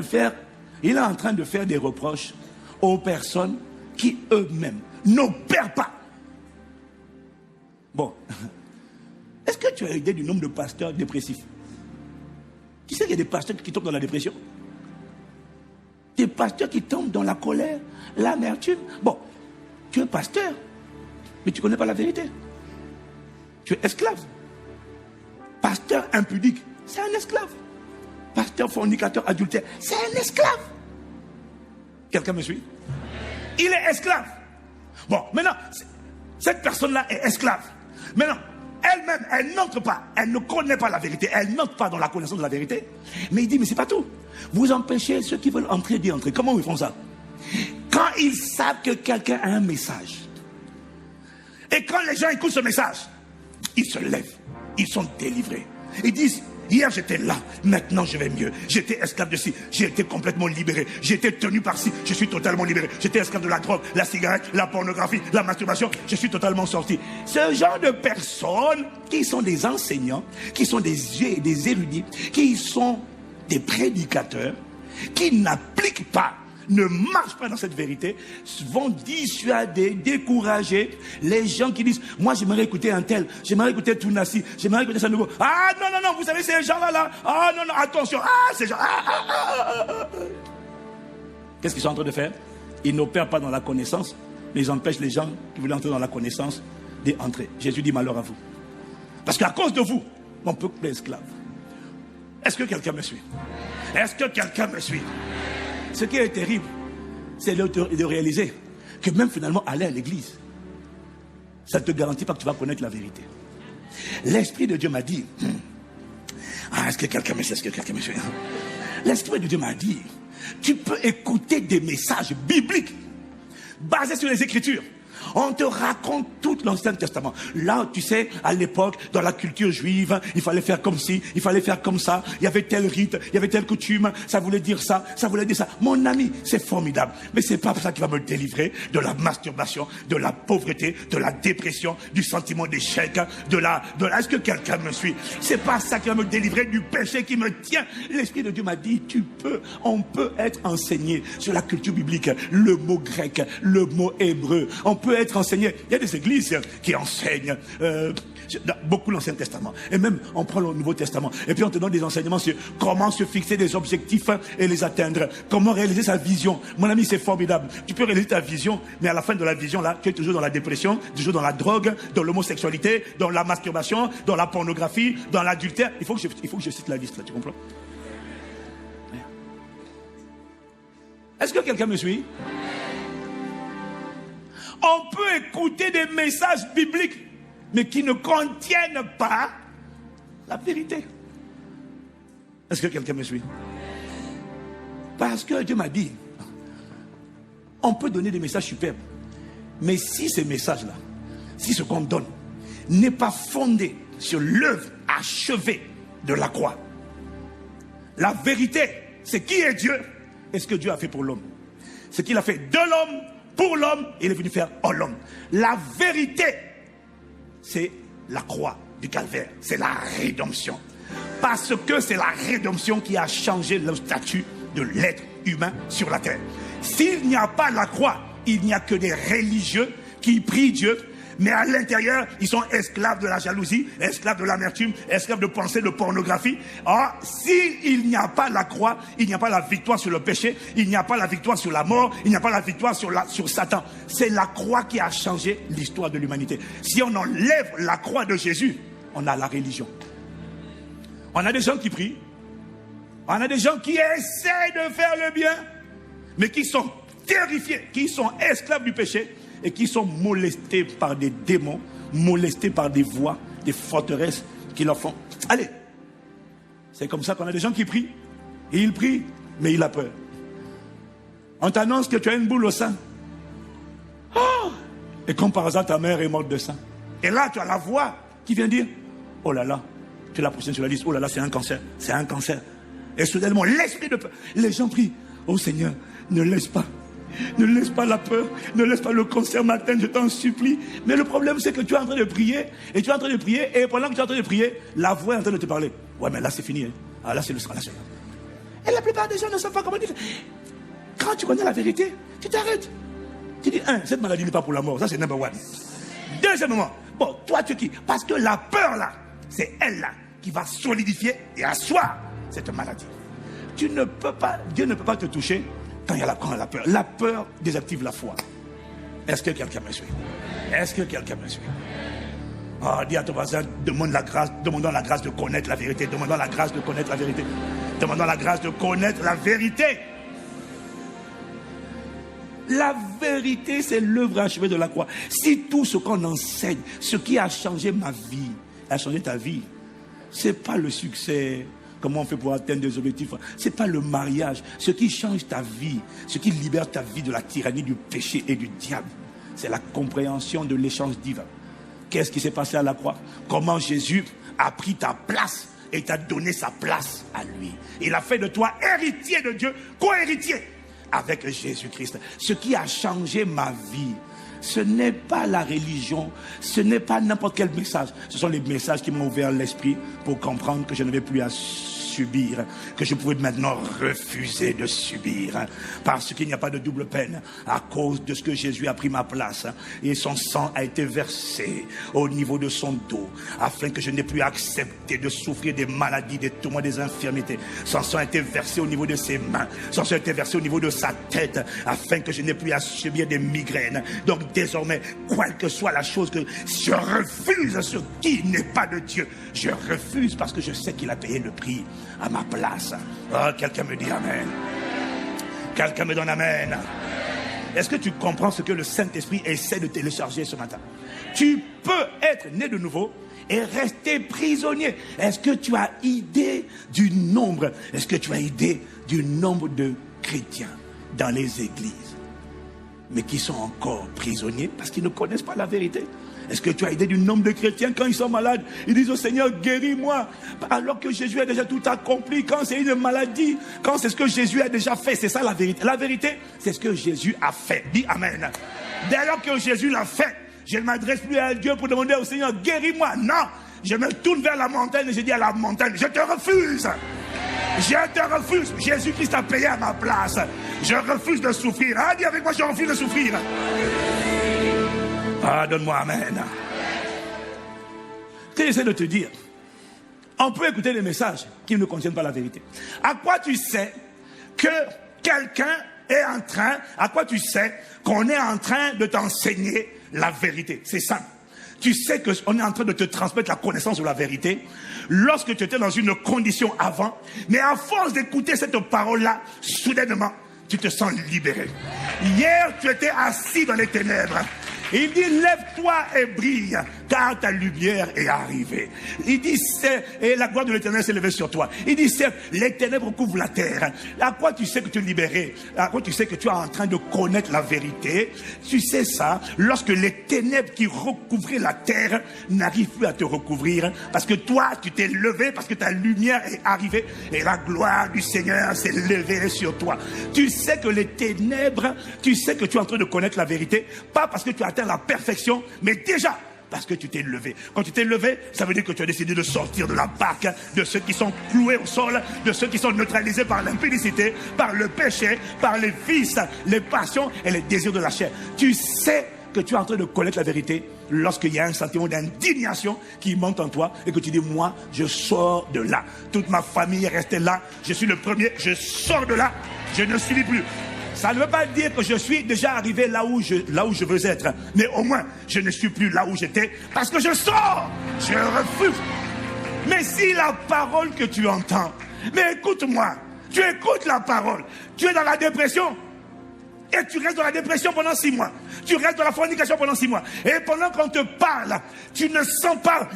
de faire des reproches aux personnes qui eux-mêmes n'opèrent pas. Bon, est-ce que tu as idée du nombre de pasteurs dépressifs? Tu sais qu'il y a des pasteurs qui tombent dans la dépression? Des pasteurs qui tombent dans la colère, l'amertume. Bon, tu es pasteur, mais tu ne connais pas la vérité. Tu es esclave. Pasteur impudique, c'est un esclave. Pasteur fornicateur, adultère, c'est un esclave. Quelqu'un me suit? Il est esclave. Bon, maintenant, cette personne-là est esclave. Maintenant, elle-même, elle n'entre pas, elle ne connaît pas la vérité, elle n'entre pas dans la connaissance de la vérité. Mais il dit, mais c'est pas tout. Vous empêchez ceux qui veulent entrer d'y entrer. Comment ils font ça? Quand ils savent que quelqu'un a un message, et quand les gens écoutent ce message, ils se lèvent, ils sont délivrés. Ils disent, hier j'étais là, maintenant je vais mieux. J'étais esclave de ci, j'ai été complètement libéré. J'ai été tenu par ci, je suis totalement libéré. J'étais esclave de la drogue, la cigarette, la pornographie, la masturbation, je suis totalement sorti. Ce genre de personnes qui sont des enseignants, qui sont des érudits, qui sont des prédicateurs, qui n'appliquent pas, ne marchent pas dans cette vérité, vont dissuader, décourager les gens qui disent, moi j'aimerais écouter un tel, j'aimerais écouter Tounassi, j'aimerais écouter ça nouveau. Ah non, non, non, vous savez ces gens-là, ah non, non, attention, ces gens, Qu'est-ce qu'ils sont en train de faire? Ils n'opèrent pas dans la connaissance, mais ils empêchent les gens qui veulent entrer dans la connaissance d'entrer. Jésus dit malheur à vous. Parce qu'à cause de vous, on peut être esclave. Est-ce que quelqu'un me suit? Est-ce que quelqu'un me suit? Ce qui est terrible, c'est de réaliser que même finalement aller à l'église, ça ne te garantit pas que tu vas connaître la vérité. L'Esprit de Dieu m'a dit, est-ce que quelqu'un me suit? Est-ce que quelqu'un me suit? L'Esprit de Dieu m'a dit, tu peux écouter des messages bibliques basés sur les Écritures. On te raconte tout l'Ancien Testament. Là, tu sais, à l'époque, dans la culture juive, il fallait faire comme ci, il fallait faire comme ça. Il y avait tel rite, il y avait telle coutume. Ça voulait dire ça, ça voulait dire ça. Mon ami, c'est formidable. Mais c'est pas ça qui va me délivrer de la masturbation, de la pauvreté, de la dépression, du sentiment d'échec, est-ce que quelqu'un me suit? C'est pas ça qui va me délivrer du péché qui me tient. L'Esprit de Dieu m'a dit, on peut être enseigné sur la culture biblique, le mot grec, le mot hébreu. On peut être enseigné. Il y a des églises qui enseignent beaucoup l'Ancien Testament. Et même, on prend le Nouveau Testament. Et puis, on te donne des enseignements sur comment se fixer des objectifs et les atteindre. Comment réaliser sa vision. Mon ami, c'est formidable. Tu peux réaliser ta vision, mais à la fin de la vision, là, tu es toujours dans la dépression, toujours dans la drogue, dans l'homosexualité, dans la masturbation, dans la pornographie, dans l'adultère. Il faut que je cite la liste, là, tu comprends? Est-ce que quelqu'un me suit? On peut écouter des messages bibliques, mais qui ne contiennent pas la vérité. Est-ce que quelqu'un me suit? Parce que Dieu m'a dit, on peut donner des messages superbes, mais si ces messages-là, si ce qu'on donne n'est pas fondé sur l'œuvre achevée de la croix, la vérité, c'est qui est Dieu et ce que Dieu a fait pour l'homme. Ce qu'il a fait de l'homme, pour l'homme, il est venu faire en l'homme. La vérité, c'est la croix du calvaire. C'est la rédemption. Parce que c'est la rédemption qui a changé le statut de l'être humain sur la terre. S'il n'y a pas la croix, il n'y a que des religieux qui prient Dieu, mais à l'intérieur, ils sont esclaves de la jalousie, esclaves de l'amertume, esclaves de pensée, de pornographie. Or, s'il n'y a pas la croix, il n'y a pas la victoire sur le péché, il n'y a pas la victoire sur la mort, il n'y a pas la victoire sur Satan. C'est la croix qui a changé l'histoire de l'humanité. Si on enlève la croix de Jésus, on a la religion. On a des gens qui prient, on a des gens qui essaient de faire le bien, mais qui sont terrifiés, qui sont esclaves du péché, et qui sont molestés par des démons, molestés par des voix, des forteresses qui leur font. Allez, c'est comme ça qu'on a des gens qui prient. Et ils prient, mais il a peur. On t'annonce que tu as une boule au sein. Oh! Et comme par hasard, ta mère est morte de sein. Et là, tu as la voix qui vient dire, oh là là, tu es la prochaine sur la liste, oh là là, c'est un cancer, c'est un cancer. Et soudainement, l'esprit de peur. Les gens prient, oh Seigneur, ne laisse pas la peur, ne laisse pas le cancer m'atteindre, je t'en supplie. Mais le problème, c'est que tu es en train de prier, et pendant que tu es en train de prier, la voix est en train de te parler. Ouais, mais là, c'est fini. Hein. Ah, là, c'est le sang. Et la plupart des gens ne savent pas comment dire. Quand tu connais la vérité, tu t'arrêtes. Tu dis, cette maladie n'est pas pour la mort. Ça, c'est number one. Deuxièmement, bon, toi, tu dis, parce que la peur, là, c'est elle, là, qui va solidifier et asseoir cette maladie. Dieu ne peut pas te toucher quand il y a la peur. La peur désactive la foi. Est-ce que quelqu'un me suit? Est-ce que quelqu'un me suit? Oh, dis à ton voisin, demandons la grâce de connaître la vérité. Demandons la grâce de connaître la vérité. Demandons la grâce de connaître la vérité. La vérité, c'est l'œuvre achevée de la croix. Si tout ce qu'on enseigne, ce qui a changé ma vie, a changé ta vie, c'est pas le succès, Comment on fait pour atteindre des objectifs? Ce n'est pas le mariage. Ce qui change ta vie, ce qui libère ta vie de la tyrannie du péché et du diable, c'est la compréhension de l'échange divin. Qu'est-ce qui s'est passé à la croix? Comment Jésus a pris ta place et t'a donné sa place à lui. Il a fait de toi héritier de Dieu, co-héritier avec Jésus-Christ. Ce qui a changé ma vie, ce n'est pas la religion, ce n'est pas n'importe quel message. Ce sont les messages qui m'ont ouvert l'esprit pour comprendre que je n'avais plus à subir, que je pouvais maintenant refuser de subir, parce qu'il n'y a pas de double peine à cause de ce que Jésus a pris ma place et son sang a été versé au niveau de son dos afin que je n'ai plus accepté de souffrir des maladies, des tourments, des infirmités. Son sang a été versé au niveau de ses mains, son sang a été versé au niveau de sa tête afin que je n'ai plus à subir des migraines. Donc désormais, quelle que soit la chose, que je refuse ce qui n'est pas de Dieu, je refuse parce que je sais qu'il a payé le prix à ma place. Oh, quelqu'un me dit amen. Quelqu'un me donne amen. Est-ce que tu comprends ce que le Saint-Esprit essaie de télécharger ce matin? Tu peux être né de nouveau et rester prisonnier. Est-ce que tu as idée du nombre? Est-ce que tu as idée du nombre de chrétiens dans les églises, mais qui sont encore prisonniers parce qu'ils ne connaissent pas la vérité? Est-ce que tu as idée du nombre de chrétiens, quand ils sont malades, ils disent au Seigneur, guéris-moi, alors que Jésus a déjà tout accompli? Quand c'est une maladie, quand c'est ce que Jésus a déjà fait, c'est ça la vérité. La vérité, c'est ce que Jésus a fait. Dis amen. Dès lors que Jésus l'a fait, je ne m'adresse plus à Dieu pour demander au Seigneur, guéris-moi. Non, je me tourne vers la montagne et je dis à la montagne, je te refuse. Je te refuse. Jésus-Christ a payé à ma place. Je refuse de souffrir. Ah, dis avec moi, je refuse de souffrir. Ah, donne-moi amen. Ce que j'essaie de te dire, on peut écouter des messages qui ne contiennent pas la vérité. À quoi tu sais que quelqu'un est en train, à quoi tu sais qu'on est en train de t'enseigner la vérité? C'est simple. Tu sais qu'on est en train de te transmettre la connaissance de la vérité lorsque tu étais dans une condition avant, mais à force d'écouter cette parole-là, soudainement, tu te sens libéré. Hier, tu étais assis dans les ténèbres. Il dit, lève-toi et brille, car ta lumière est arrivée. Il dit, et la gloire de l'Éternel s'est levée sur toi. Il dit, certes, les ténèbres couvrent la terre. À quoi tu sais que tu es libéré? À quoi tu sais que tu es en train de connaître la vérité? Tu sais ça, lorsque les ténèbres qui recouvraient la terre n'arrivent plus à te recouvrir, parce que toi, tu t'es levé, parce que ta lumière est arrivée, et la gloire du Seigneur s'est levée sur toi. Tu sais que les ténèbres, tu sais que tu es en train de connaître la vérité, pas parce que tu as la perfection, mais déjà parce que tu t'es levé. Quand tu t'es levé, ça veut dire que tu as décidé de sortir de la barque de ceux qui sont cloués au sol, de ceux qui sont neutralisés par l'impudicité, par le péché, par les vices, les passions et les désirs de la chair. Tu sais que tu es en train de connaître la vérité lorsqu'il y a un sentiment d'indignation qui monte en toi et que tu dis, moi, je sors de là. Toute ma famille est restée là. Je suis le premier. Je sors de là. Je ne suis plus. Ça ne veut pas dire que je suis déjà arrivé là où je veux être. Mais au moins, je ne suis plus là où j'étais parce que je sors. Je refuse. Mais si la parole que tu entends, mais écoute-moi, tu écoutes la parole, tu es dans la dépression et tu restes dans la dépression pendant 6 mois. Tu restes dans la fornication pendant 6 mois. Et pendant qu'on te parle, tu ne sens pas...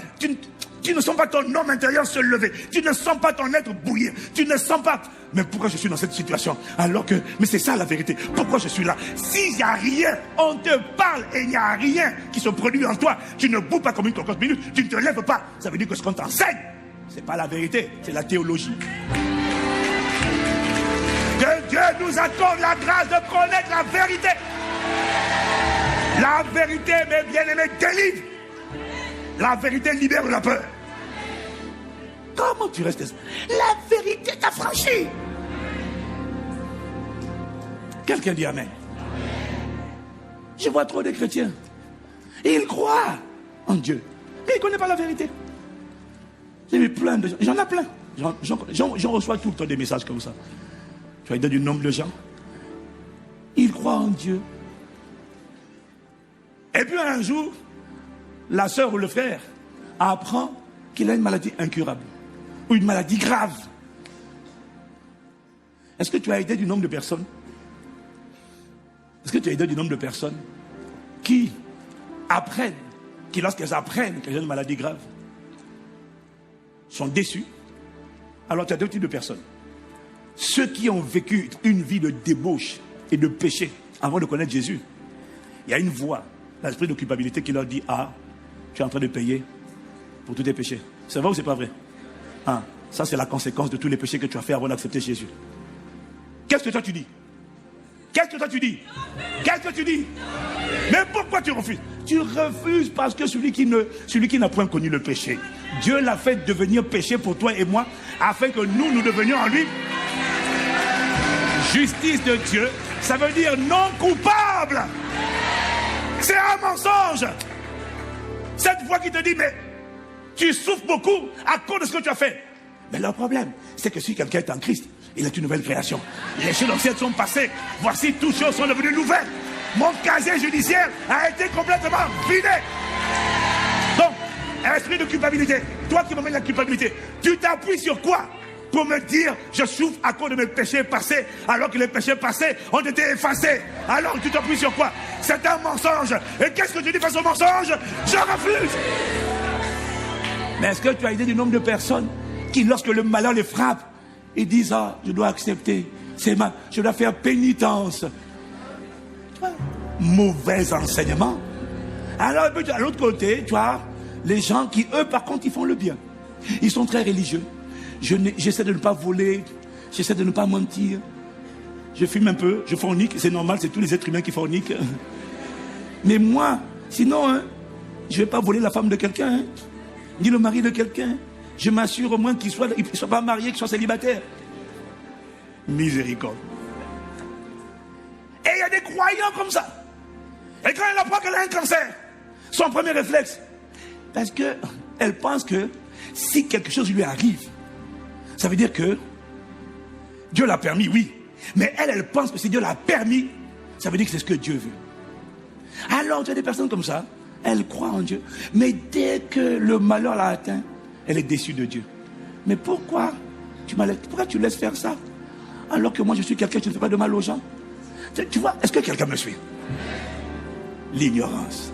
Tu ne sens pas ton homme intérieur se lever. Tu ne sens pas ton être bouillir. Tu ne sens pas... Mais pourquoi je suis dans cette situation? Alors que... Mais c'est ça la vérité. Pourquoi je suis là? S'il n'y a rien, on te parle et il n'y a rien qui se produit en toi. Tu ne bouges pas comme une cocotte minute. Tu ne te lèves pas. Ça veut dire que ce qu'on t'enseigne, c'est pas la vérité. C'est la théologie. Que Dieu nous accorde la grâce de connaître la vérité. La vérité, mes bien-aimés, délivre. La vérité libère de la peur. Comment tu restes? La vérité t'a franchi. Quelqu'un dit amen. Je vois trop de chrétiens. Ils croient en Dieu, mais ils ne connaissent pas la vérité. J'ai vu plein de gens. J'en ai plein. J'en reçois tout le temps des messages comme ça. Tu as idée du nombre de gens. Ils croient en Dieu. Et puis un jour, la sœur ou le frère apprend qu'il a une maladie incurable ou une maladie grave. Est-ce que tu as idée du nombre de personnes? Est-ce que tu as idée du nombre de personnes qui apprennent, qui lorsqu'elles apprennent qu'elles ont une maladie grave, sont déçues, Alors tu as deux types de personnes. Ceux qui ont vécu une vie de débauche et de péché avant de connaître Jésus. Il y a une voix, l'esprit de culpabilité qui leur dit, ah, tu es en train de payer pour tous tes péchés. C'est vrai ou c'est pas vrai? Ah, ça c'est la conséquence de tous les péchés que tu as fait avant d'accepter Jésus. Qu'est-ce que toi tu dis? Qu'est-ce que toi tu dis? Qu'est-ce que tu dis? Mais pourquoi tu refuses? Tu refuses parce que celui qui n'a point connu le péché, Dieu l'a fait devenir péché pour toi et moi, afin que nous devenions en lui justice de Dieu. Ça veut dire non coupable. C'est un mensonge. Cette voix qui te dit, mais tu souffres beaucoup à cause de ce que tu as fait. Mais le problème, c'est que si quelqu'un est en Christ, il est une nouvelle création. Les choses anciennes sont passées. Voici, toutes choses sont devenues nouvelles. Mon casier judiciaire a été complètement vidé. Donc, esprit de culpabilité, toi qui m'emmènes la culpabilité, tu t'appuies sur quoi pour me dire je souffre à cause de mes péchés passés, alors que les péchés passés ont été effacés? Alors tu t'appuies sur quoi? C'est un mensonge. Et qu'est-ce que tu dis face au mensonge? Je refuse. Mais est-ce que tu as idée du nombre de personnes qui, lorsque le malheur les frappe, ils disent, ah, je dois accepter, c'est mal, je dois faire pénitence. Mauvais enseignement. Alors, à l'autre côté, tu vois, les gens qui, eux, par contre, ils font le bien. Ils sont très religieux. J'essaie de ne pas voler, j'essaie de ne pas mentir. Je fume un peu, je fornique, c'est normal, c'est tous les êtres humains qui forniquent. Mais moi, sinon, hein, je ne vais pas voler la femme de quelqu'un, hein, ni le mari de quelqu'un. Je m'assure au moins qu'il ne soit pas marié, qu'il soit célibataire. Miséricorde. Et il y a des croyants comme ça. Et quand elle apprend qu'elle a un cancer, son premier réflexe, parce qu'elle pense que si quelque chose lui arrive, ça veut dire que Dieu l'a permis, oui. Mais elle pense que si Dieu l'a permis, ça veut dire que c'est ce que Dieu veut. Alors, tu as des personnes comme ça, elles croient en Dieu. Mais dès que le malheur l'a atteint, elle est déçue de Dieu. Mais pourquoi tu laisses faire ça? Alors que moi, je suis quelqu'un qui ne fait pas de mal aux gens. Tu vois, est-ce que quelqu'un me suit? L'ignorance.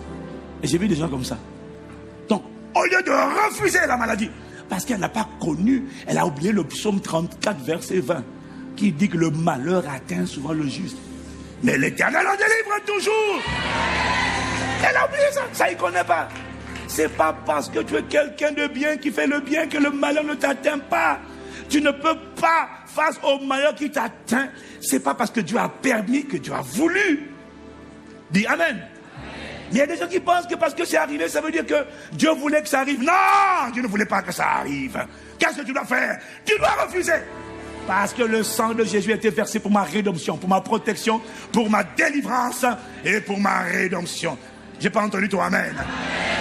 Et j'ai vu des gens comme ça. Donc, au lieu de refuser la maladie, parce qu'elle n'a pas connu, elle a oublié le psaume 34, verset 20, qui dit que le malheur atteint souvent le juste. Mais l'Éternel en délivre toujours. Elle a oublié ça, ça il ne connaît pas. C'est pas parce que tu es quelqu'un de bien qui fait le bien que le malheur ne t'atteint pas. Tu ne peux pas, face au malheur qui t'atteint, c'est pas parce que Dieu a permis que Dieu a voulu. Dis Amen. Mais il y a des gens qui pensent que parce que c'est arrivé, ça veut dire que Dieu voulait que ça arrive. Non, Dieu ne voulait pas que ça arrive. Qu'est-ce que tu dois faire? Tu dois refuser. Parce que le sang de Jésus a été versé pour ma rédemption, pour ma protection, pour ma délivrance et pour ma rédemption. J'ai pas entendu ton Amen.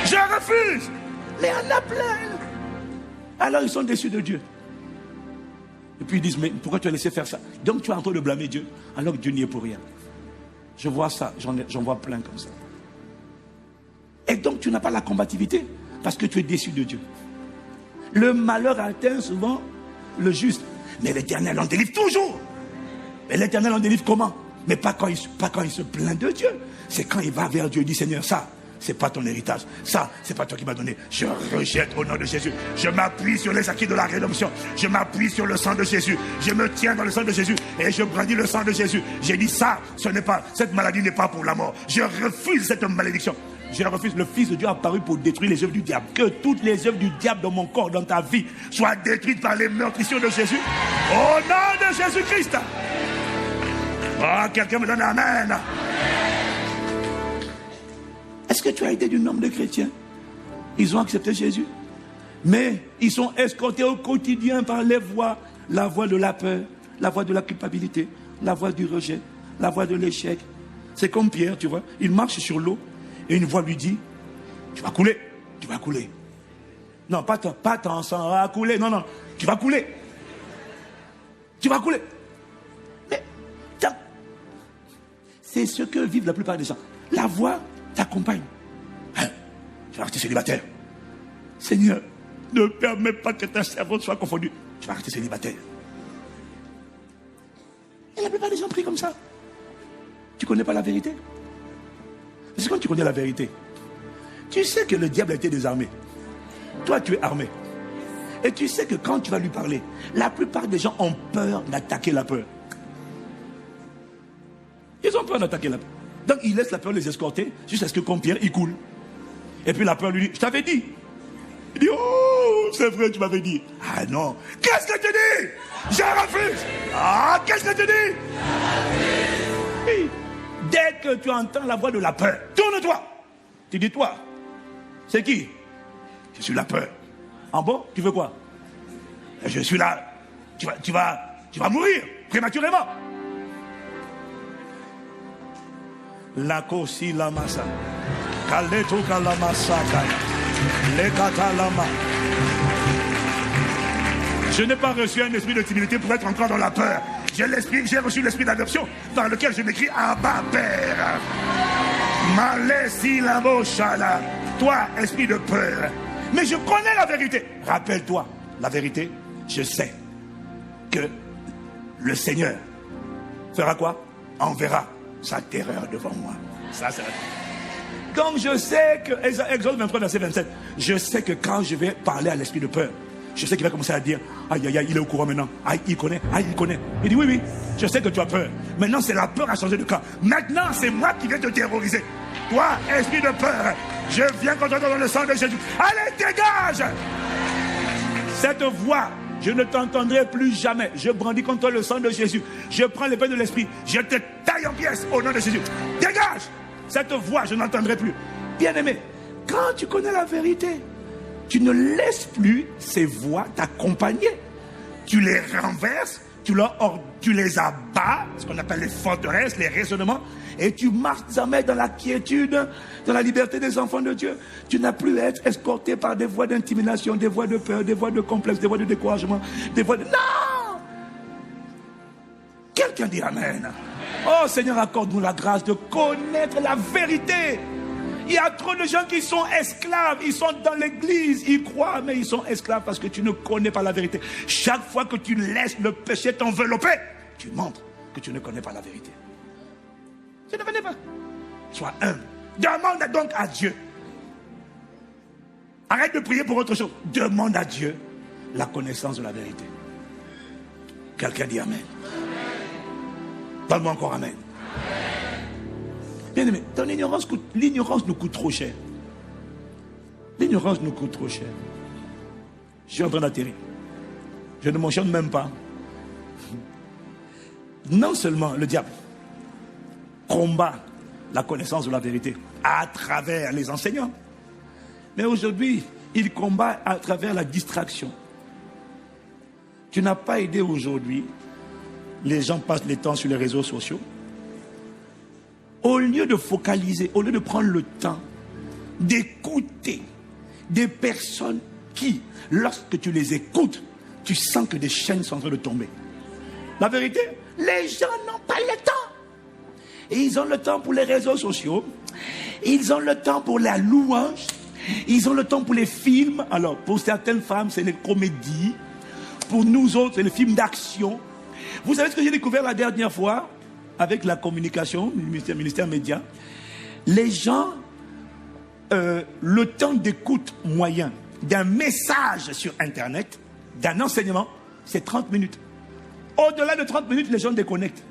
Je refuse. Mais il y en a plein. Alors ils sont déçus de Dieu. Et puis ils disent, mais pourquoi tu as laissé faire ça? Donc tu es en train de blâmer Dieu, alors que Dieu n'y est pour rien. Je vois ça, j'en vois plein comme ça. Et donc tu n'as pas la combativité, parce que tu es déçu de Dieu. Le malheur atteint souvent le juste. Mais l'Éternel en délivre toujours. Mais l'Éternel en délivre comment? Mais pas quand il se plaint de Dieu. C'est quand il va vers Dieu et dit, Seigneur, ça, c'est pas ton héritage. Ça, c'est pas toi qui m'as donné. Je rejette au nom de Jésus. Je m'appuie sur les acquis de la rédemption. Je m'appuie sur le sang de Jésus. Je me tiens dans le sang de Jésus et je brandis le sang de Jésus. J'ai dit ça, cette maladie n'est pas pour la mort. Je refuse cette malédiction. Je refuse. Le Fils de Dieu apparu pour détruire les œuvres du diable. Que toutes les œuvres du diable dans mon corps, dans ta vie, soient détruites par les meurtrissures de Jésus. Au nom de Jésus-Christ. Oh, quelqu'un me donne Amen. Est-ce que tu as idée du nombre de chrétiens? Ils ont accepté Jésus, mais ils sont escortés au quotidien par les voix. La voix de la peur, la voix de la culpabilité, la voix du rejet, la voix de l'échec. C'est comme Pierre, tu vois. Il marche sur l'eau et une voix lui dit, tu vas couler, tu vas couler. Non, pas ton sang va couler, non, tu vas couler. Tu vas couler. Mais c'est ce que vivent la plupart des gens. La voix t'accompagne. Hein? Tu vas rester célibataire. Seigneur, ne permets pas que ta servante soit confondue. Tu vas rester célibataire. Et la plupart des gens prient comme ça. Tu ne connais pas la vérité? Parce que quand tu connais la vérité, tu sais que le diable a été désarmé. Toi, tu es armé. Et tu sais que quand tu vas lui parler, la plupart des gens ont peur d'attaquer la peur. Ils ont peur d'attaquer la peur. Donc ils laissent la peur les escorter jusqu'à ce que comme Pierre, il coule. Et puis la peur lui dit, je t'avais dit. Il dit, oh, c'est vrai, tu m'avais dit. Ah non, qu'est-ce que tu dis? Je refuse. Ah, qu'est-ce que tu dis? Oui. Dès que tu entends la voix de la peur, tourne-toi. Tu dis, toi, c'est qui? Je suis la peur. En bon, tu veux quoi? Je suis là. Tu vas mourir prématurément. La kosi la masa. Kaleto kalamasa kaya. Le katalama. Je n'ai pas reçu un esprit de timidité pour être encore dans la peur. J'ai reçu l'esprit d'adoption dans lequel je m'écris Abba Père. Malesi la moshala. Toi, esprit de peur. Mais je connais la vérité. Rappelle-toi, la vérité, je sais que le Seigneur fera quoi? Enverra sa terreur devant moi. Ça, c'est... Donc je sais que, Exode 23, verset 27, je sais que quand je vais parler à l'esprit de peur, je sais qu'il va commencer à dire, aïe, aïe, aïe, il est au courant maintenant, aïe, il connaît, aïe, il connaît. Il dit, oui, oui, je sais que tu as peur. Maintenant, c'est la peur à changer de camp. Maintenant, c'est moi qui vais te terroriser. Toi, esprit de peur, je viens contre toi dans le sang de Jésus. Allez, dégage! Cette voix, je ne t'entendrai plus jamais. Je brandis contre toi le sang de Jésus. Je prends l'épée de l'esprit. Je te taille en pièces au nom de Jésus. Dégage! Cette voix, je n'entendrai plus. Bien-aimé, quand tu connais la vérité, tu ne laisses plus ces voix t'accompagner. Tu les renverses, tu les abats, ce qu'on appelle les forteresses, les raisonnements, et tu marches désormais dans la quiétude, dans la liberté des enfants de Dieu. Tu n'as plus à être escorté par des voix d'intimidation, des voix de peur, des voix de complexe, des voix de découragement, des voix de... Non! Quelqu'un dit Amen. Oh Seigneur, accorde-nous la grâce de connaître la vérité. Il y a trop de gens qui sont esclaves. Ils sont dans l'église, ils croient, mais ils sont esclaves parce que tu ne connais pas la vérité. Chaque fois que tu laisses le péché t'envelopper, tu montres que tu ne connais pas la vérité. Tu ne connais pas. Sois humble. Demande donc à Dieu. Arrête de prier pour autre chose. Demande à Dieu la connaissance de la vérité. Quelqu'un dit Amen. Parle-moi encore Amen. Bien aimé, ton l'ignorance nous coûte trop cher. L'ignorance nous coûte trop cher. Je suis en train d'atterrir. Je ne m'enchaîne même pas. Non seulement le diable combat la connaissance de la vérité à travers les enseignants, mais aujourd'hui, il combat à travers la distraction. Tu n'as pas aidé aujourd'hui. Les gens passent le temps sur les réseaux sociaux. Au lieu de focaliser, au lieu de prendre le temps d'écouter des personnes qui, lorsque tu les écoutes, tu sens que des chaînes sont en train de tomber. La vérité, les gens n'ont pas le temps. Et ils ont le temps pour les réseaux sociaux. Ils ont le temps pour la louange. Ils ont le temps pour les films. Alors, pour certaines femmes, c'est les comédies. Pour nous autres, c'est les films d'action. Vous savez ce que j'ai découvert la dernière fois avec la communication, le ministère média? Les gens, le temps d'écoute moyen d'un message sur Internet, d'un enseignement, c'est 30 minutes. Au-delà de 30 minutes, les gens déconnectent.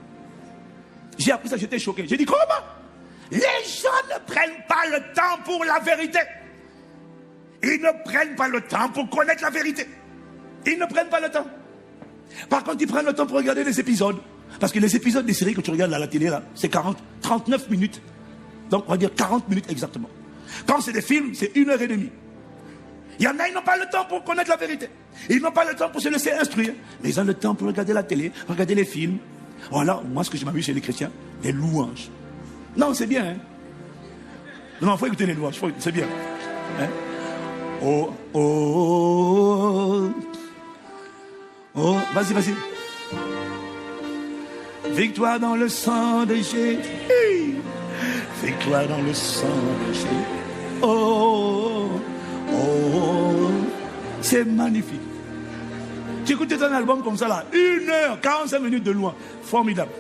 J'ai appris ça, j'étais choqué. J'ai dit, comment? Les gens ne prennent pas le temps pour la vérité. Ils ne prennent pas le temps pour connaître la vérité. Ils ne prennent pas le temps. Par contre, ils prennent le temps pour regarder les épisodes. Parce que les épisodes des séries que tu regardes à la télé, là, c'est 39 minutes. Donc, on va dire 40 minutes exactement. Quand c'est des films, c'est 1h30. Il y en a, ils n'ont pas le temps pour connaître la vérité. Ils n'ont pas le temps pour se laisser instruire. Mais ils ont le temps pour regarder la télé, regarder les films. Voilà, moi, ce que je m'amuse chez les chrétiens, les louanges. Non, c'est bien, hein. Non, il faut écouter les louanges, c'est bien. Hein? Oh, oh, oh, oh, vas-y, vas-y. Victoire dans le sang de Jésus. Victoire dans le sang de Jésus. Oh, oh, oh. C'est magnifique. Tu écoutes un album comme ça là, 1h, 45 minutes de loin. Formidable.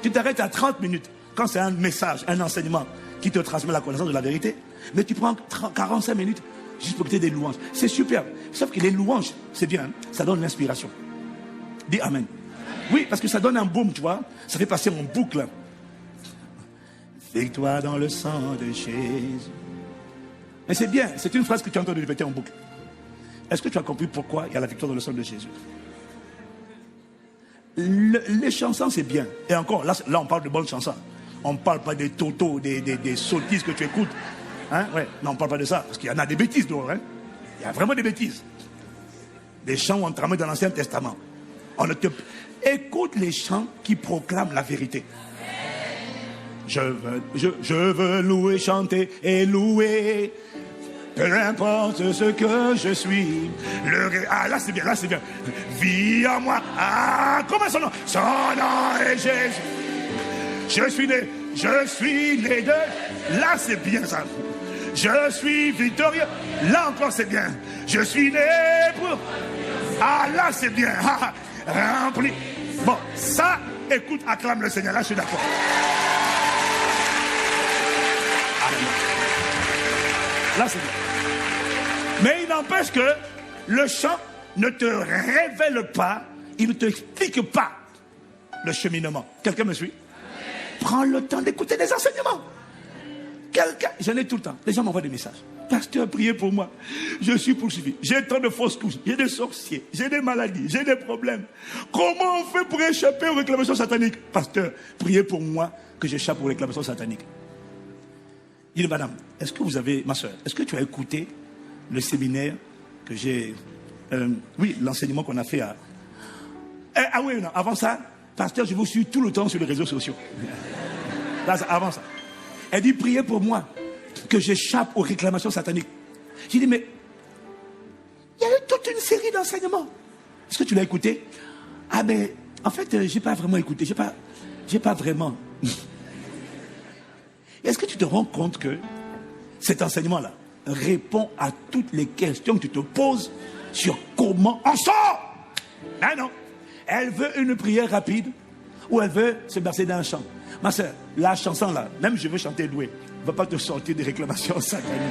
Tu t'arrêtes à 30 minutes quand c'est un message, un enseignement qui te transmet la connaissance de la vérité. Mais tu prends 45 minutes juste pour écouter des louanges. C'est super. Sauf que les louanges, c'est bien, hein? Ça donne l'inspiration. Dis Amen. Oui, parce que ça donne un boom, tu vois. Ça fait passer mon boucle. Victoire dans le sang de Jésus. Mais c'est bien, c'est une phrase que tu entends de répéter en boucle. Est-ce que tu as compris pourquoi il y a la victoire dans le sang de Jésus? Les chansons, c'est bien. Et encore, là, on parle de bonnes chansons. On ne parle pas des totos, des sottises que tu écoutes. Hein? Ouais. Non, on ne parle pas de ça. Parce qu'il y en a des bêtises dehors. Hein? Il y a vraiment des bêtises. Des chants entramés dans l'Ancien Testament. Écoute les chants qui proclament la vérité. Je veux louer, chanter et louer. Peu importe ce que je suis. Ah, là c'est bien, là c'est bien. Vis en moi. Ah, comment son nom? Son nom est Jésus. Je suis né de. Là c'est bien ça. Je suis victorieux. Là encore c'est bien. Je suis né pour. Ah, là c'est bien. Rempli. Bon, ça, écoute, acclame le Seigneur. Là je suis d'accord. Là c'est bien. Mais il n'empêche que le chant ne te révèle pas, il ne t'explique pas le cheminement. Quelqu'un me suit? Prends le temps d'écouter les enseignements. J'en ai tout le temps. Les gens m'envoient des messages. Pasteur, priez pour moi. Je suis poursuivi. J'ai tant de fausses couches. J'ai des sorciers. J'ai des maladies. J'ai des problèmes. Comment on fait pour échapper aux réclamations sataniques? Pasteur, priez pour moi que j'échappe aux réclamations sataniques. Il dit, madame, est-ce que vous avez, ma soeur, est-ce que tu as écouté le séminaire que j'ai... oui, l'enseignement qu'on a fait à... ah oui, non, avant ça, pasteur, je vous suis tout le temps sur les réseaux sociaux. Là, avant ça. Elle dit, priez pour moi, que j'échappe aux réclamations sataniques. J'ai dit, mais il y a eu toute une série d'enseignements. Est-ce que tu l'as écouté? Ah ben, en fait, j'ai pas vraiment écouté. J'ai pas vraiment... Est-ce que tu te rends compte que cet enseignement-là répond à toutes les questions que tu te poses sur comment on sort? Ben non. Elle veut une prière rapide ou elle veut se bercer d'un chant. Ma soeur, la chanson-là, même je veux chanter doué, ne va pas te sortir des réclamations sataniques.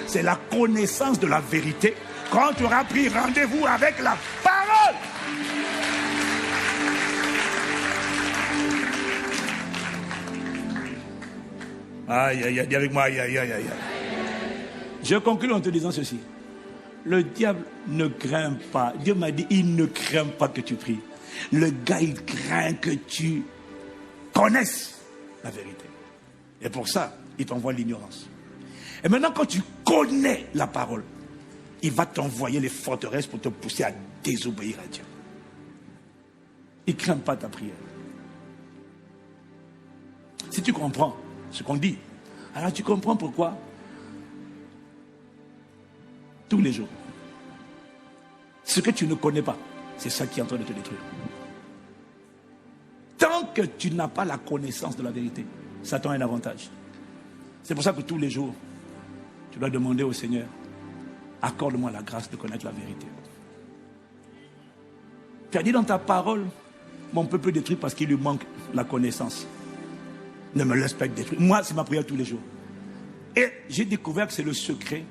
C'est la connaissance de la vérité quand tu auras pris rendez-vous avec la parole. Aïe, aïe, aïe, dis avec moi, aïe, aïe, aïe, aïe. Je conclue en te disant ceci. Le diable ne craint pas. Dieu m'a dit, il ne craint pas que tu pries. Le gars, il craint que tu connaisses la vérité. Et pour ça, il t'envoie l'ignorance. Et maintenant, quand tu connais la parole, il va t'envoyer les forteresses pour te pousser à désobéir à Dieu. Il ne craint pas ta prière. Si tu comprends ce qu'on dit, alors tu comprends pourquoi tous les jours, ce que tu ne connais pas, c'est ça qui est en train de te détruire. Tant que tu n'as pas la connaissance de la vérité, Satan a un avantage. C'est pour ça que tous les jours, tu dois demander au Seigneur, accorde-moi la grâce de connaître la vérité. Tu as dit dans ta parole, mon peuple est détruit parce qu'il lui manque la connaissance. Ne me laisse pas être détruit. Moi, c'est ma prière tous les jours. Et j'ai découvert que c'est le secret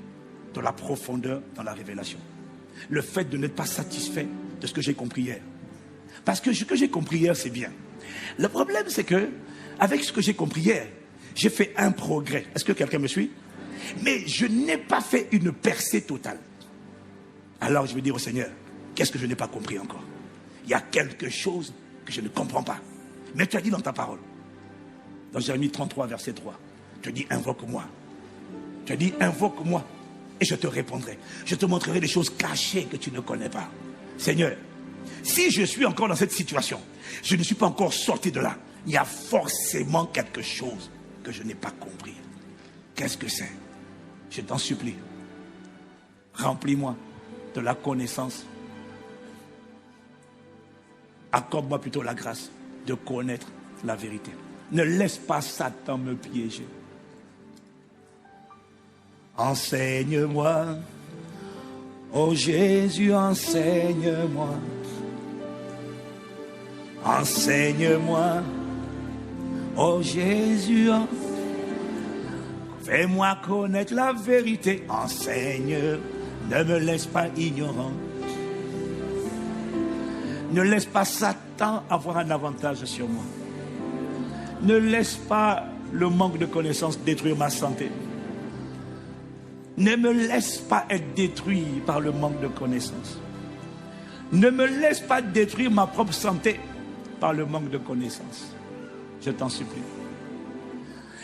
de la profondeur dans la révélation. Le fait de n'être pas satisfait de ce que j'ai compris hier. Parce que ce que j'ai compris hier, c'est bien. Le problème, c'est que, avec ce que j'ai compris hier, j'ai fait un progrès. Est-ce que quelqu'un me suit? Mais je n'ai pas fait une percée totale. Alors je vais dire au Seigneur, qu'est-ce que je n'ai pas compris encore? Il y a quelque chose que je ne comprends pas. Mais tu as dit dans ta parole, dans Jérémie 33, verset 3, tu as dit, invoque-moi. Tu as dit, invoque-moi et je te répondrai. Je te montrerai des choses cachées que tu ne connais pas. Seigneur, si je suis encore dans cette situation, je ne suis pas encore sorti de là, il y a forcément quelque chose que je n'ai pas compris. Qu'est-ce que c'est? Je t'en supplie. Remplis-moi de la connaissance. Accorde-moi plutôt la grâce de connaître la vérité. Ne laisse pas Satan me piéger. Enseigne-moi, oh Jésus, enseigne-moi. Enseigne-moi, oh Jésus. Fais-moi connaître la vérité. Enseigne, ne me laisse pas ignorant. Ne laisse pas Satan avoir un avantage sur moi. Ne laisse pas le manque de connaissances détruire ma santé. Ne me laisse pas être détruit par le manque de connaissances. Ne me laisse pas détruire ma propre santé par le manque de connaissances. Je t'en supplie.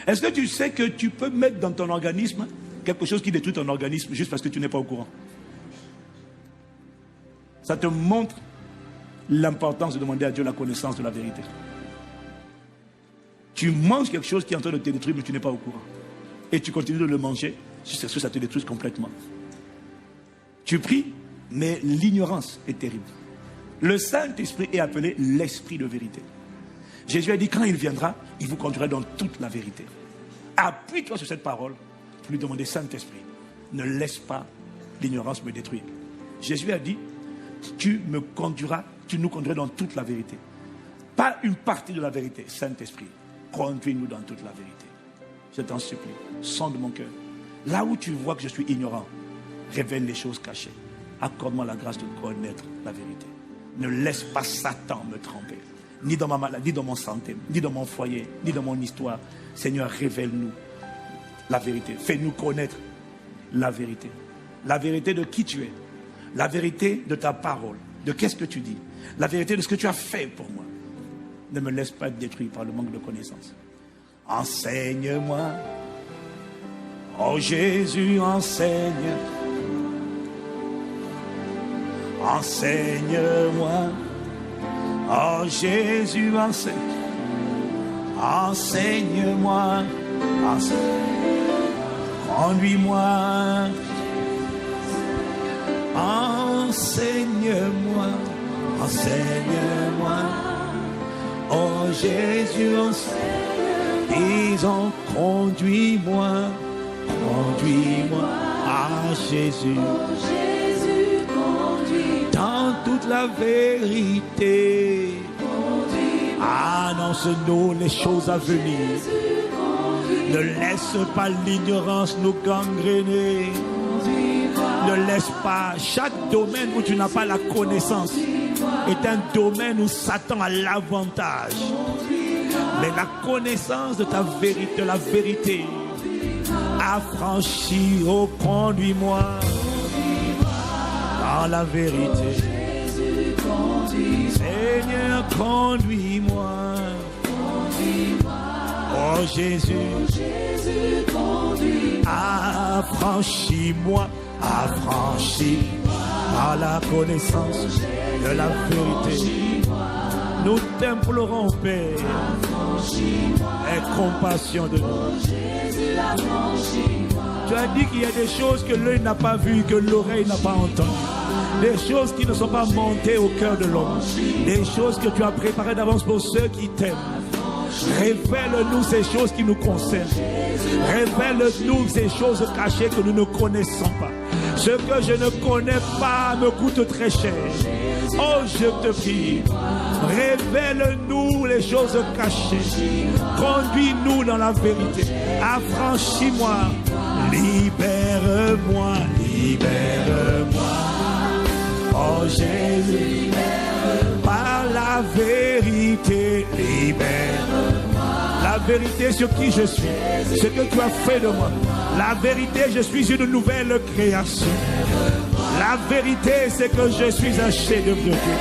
Est-ce que tu sais que tu peux mettre dans ton organisme quelque chose qui détruit ton organisme juste parce que tu n'es pas au courant? Ça te montre l'importance de demander à Dieu la connaissance de la vérité. Tu manges quelque chose qui est en train de te détruire, mais tu n'es pas au courant. Et tu continues de le manger jusqu'à ce que ça te détruise complètement. Tu pries, mais l'ignorance est terrible. Le Saint-Esprit est appelé l'Esprit de vérité. Jésus a dit, quand il viendra, il vous conduira dans toute la vérité. Appuie-toi sur cette parole pour lui demander, Saint-Esprit, ne laisse pas l'ignorance me détruire. Jésus a dit, tu nous conduiras dans toute la vérité. Pas une partie de la vérité. Saint-Esprit, conduis-nous dans toute la vérité. Je t'en supplie, sonde mon cœur. Là où tu vois que je suis ignorant, révèle les choses cachées. Accorde-moi la grâce de connaître la vérité. Ne laisse pas Satan me tromper. Ni dans ma maladie, ni dans mon santé, ni dans mon foyer, ni dans mon histoire. Seigneur, révèle-nous la vérité. Fais-nous connaître la vérité. La vérité de qui tu es. La vérité de ta parole. De qu'est-ce que tu dis. La vérité de ce que tu as fait pour moi. Ne me laisse pas être détruit par le manque de connaissances. Enseigne-moi. Oh Jésus, enseigne. Enseigne-moi. Oh Jésus, enseigne. Enseigne-moi. Conduis-moi. Enseigne-moi. Enseigne-moi. Oh Jésus, enseigne. Disons, conduis-moi. Conduis-moi. Ah Jésus. Dans toute la vérité. Annonce-nous les choses à venir. Ne laisse pas l'ignorance nous gangréner. Ne laisse pas chaque domaine où tu n'as pas la connaissance est un domaine où Satan a l'avantage. Mais la connaissance de ta vérité, de la vérité, affranchis, oh conduis-moi dans la vérité. Seigneur, conduis-moi. Oh Jésus, affranchis-moi, affranchis à la connaissance de la vérité. Nous t'implorons, Père, aie compassion de nous. Tu as dit qu'il y a des choses que l'œil n'a pas vues, que l'oreille n'a pas entendues. Des choses qui ne sont pas montées au cœur de l'homme. Des choses que tu as préparées d'avance pour ceux qui t'aiment. Révèle-nous ces choses qui nous concernent. Révèle-nous ces choses cachées que nous ne connaissons pas. Ce que je ne connais pas me coûte très cher. Oh, je te prie, révèle-nous les choses cachées. Conduis-nous dans la vérité. Affranchis-moi. Libère-moi. Libère-moi. Oh Jésus, par la vérité, libère-moi. La vérité sur qui je suis, ce que tu as fait de moi. La vérité, je suis une nouvelle création. La vérité, c'est que je suis un chef-d'œuvre de Dieu.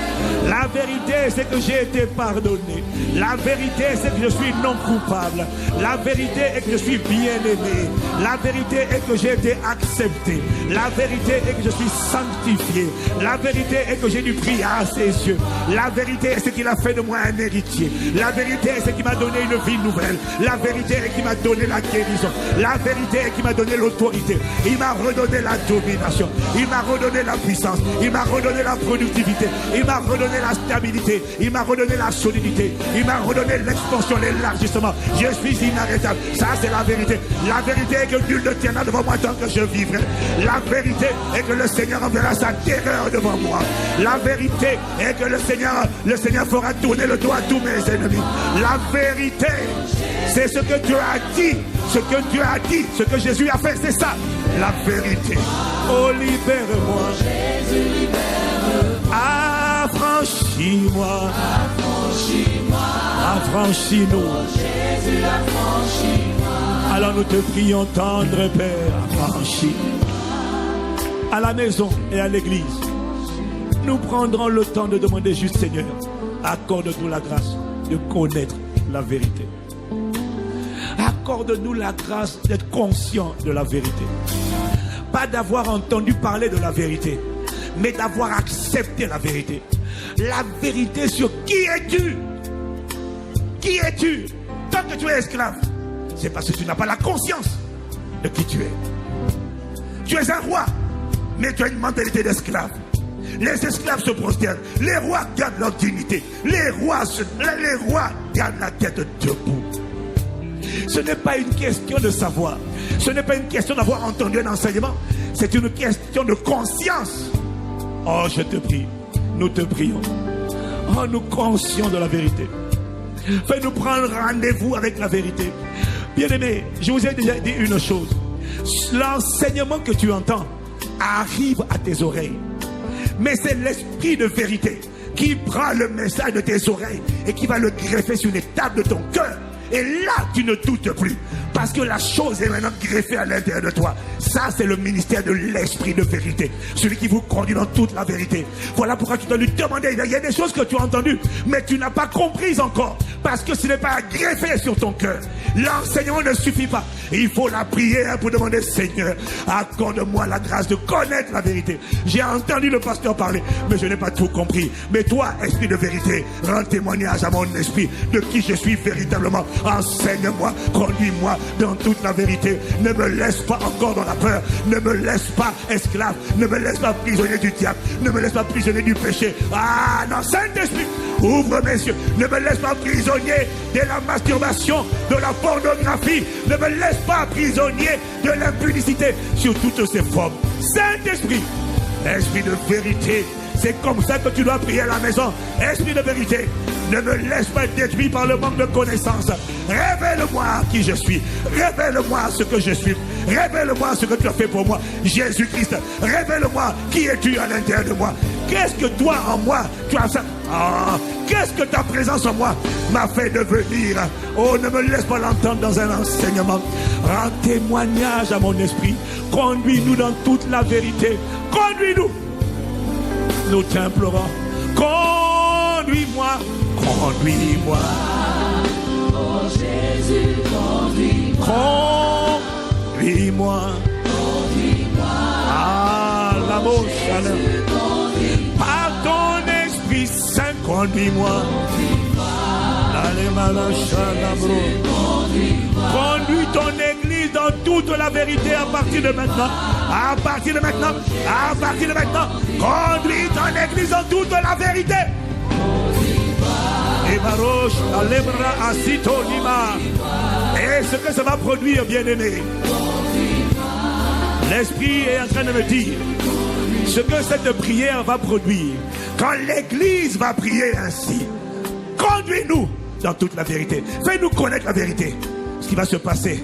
La vérité, c'est que j'ai été pardonné. La vérité, c'est que je suis non coupable. La vérité est que je suis bien aimé. La vérité est que j'ai été accepté. La vérité est que je suis sanctifié. La vérité est que j'ai du prix à ses yeux. La vérité est ce qu'il a fait de moi un héritier. La vérité est ce qui m'a donné une vie nouvelle. La vérité est qui m'a donné la guérison. La vérité est qui m'a donné l'autorité. Il m'a redonné la domination. Il m'a redonné la puissance, il m'a redonné la productivité, il m'a redonné la stabilité, il m'a redonné la solidité, il m'a redonné l'expansion, l'élargissement. Je suis inarrêtable. Ça, c'est la vérité. La vérité est que nul ne tiendra devant moi tant que je vivrai. La vérité est que le Seigneur enverra sa terreur devant moi. La vérité est que le Seigneur fera tourner le dos à tous mes ennemis. La vérité C'est ce que Dieu a dit. Ce que Dieu a dit. Ce que Jésus a fait, c'est ça. La vérité. Oh, libère-moi. Jésus, libère-moi. Affranchis-moi. Affranchis-moi. Affranchis-nous. Oh, Jésus, affranchis-moi. Alors nous te prions, tendre Père. Affranchis. À la maison et à l'église, nous prendrons le temps de demander juste, Seigneur, accorde-nous la grâce de connaître la vérité. Accorde-nous la grâce d'être conscient de la vérité. Pas d'avoir entendu parler de la vérité, mais d'avoir accepté la vérité. La vérité sur qui es-tu? Qui es-tu? Tant que tu es esclave, c'est parce que tu n'as pas la conscience de qui tu es. Tu es un roi, mais tu as une mentalité d'esclave. Les esclaves se prosternent, les rois gardent leur dignité, les rois gardent la tête debout. Ce n'est pas une question de savoir, ce n'est pas une question d'avoir entendu un enseignement, c'est une question de conscience. Oh, je te prie, nous te prions, rends-nous conscients de la vérité. Fais-nous prendre rendez-vous avec la vérité. Bien-aimé, je vous ai déjà dit une chose. L'enseignement que tu entends arrive à tes oreilles. Mais c'est l'esprit de vérité qui prend le message de tes oreilles et qui va le greffer sur les tables de ton cœur. Et là, tu ne doutes plus. Parce que la chose est maintenant greffée à l'intérieur de toi. Ça, c'est le ministère de l'esprit de vérité. Celui qui vous conduit dans toute la vérité. Voilà pourquoi tu dois lui demander. Il y a des choses que tu as entendues, mais tu n'as pas comprises encore. Parce que ce n'est pas greffé sur ton cœur. L'enseignement ne suffit pas. Il faut la prière pour demander, Seigneur, accorde-moi la grâce de connaître la vérité. J'ai entendu le pasteur parler, mais je n'ai pas tout compris. Mais toi, esprit de vérité, rends témoignage à mon esprit de qui je suis véritablement. Enseigne-moi, conduis-moi dans toute la vérité. Ne me laisse pas encore dans la peur. Ne me laisse pas esclave. Ne me laisse pas prisonnier du diable. Ne me laisse pas prisonnier du péché. Ah non, Saint-Esprit, ouvre mes yeux. Ne me laisse pas prisonnier de la masturbation, de la pornographie. Ne me laisse pas prisonnier de l'impudicité sur toutes ses formes. Saint-Esprit, esprit de vérité, c'est comme ça que tu dois prier à la maison. Esprit de vérité, ne me laisse pas être détruit par le manque de connaissances. Révèle-moi qui je suis. Révèle-moi ce que je suis. Révèle-moi ce que tu as fait pour moi. Jésus-Christ, révèle-moi qui es-tu à l'intérieur de moi. Qu'est-ce que toi en moi tu as ça? Qu'est-ce que ta présence en moi m'a fait devenir? Oh, ne me laisse pas l'entendre dans un enseignement. Rends témoignage à mon esprit. Conduis-nous dans toute la vérité. Conduis-nous. Nous t'implorons. Conduis-moi. Conduis-moi. Oh Jésus, conduis-moi. Conduis-moi. Conduis-moi. Ah, l'amour, chaleur. Par ton Esprit Saint, conduis-moi. Conduis ton église dans toute la vérité à partir de maintenant. À partir de maintenant. À partir de maintenant. Conduis ton église dans toute la vérité. Et ce que ça va produire, bien-aimé, l'Esprit est en train de me dire ce que cette prière va produire. Quand l'Église va prier ainsi, conduis-nous dans toute la vérité. Fais-nous connaître la vérité. Ce qui va se passer,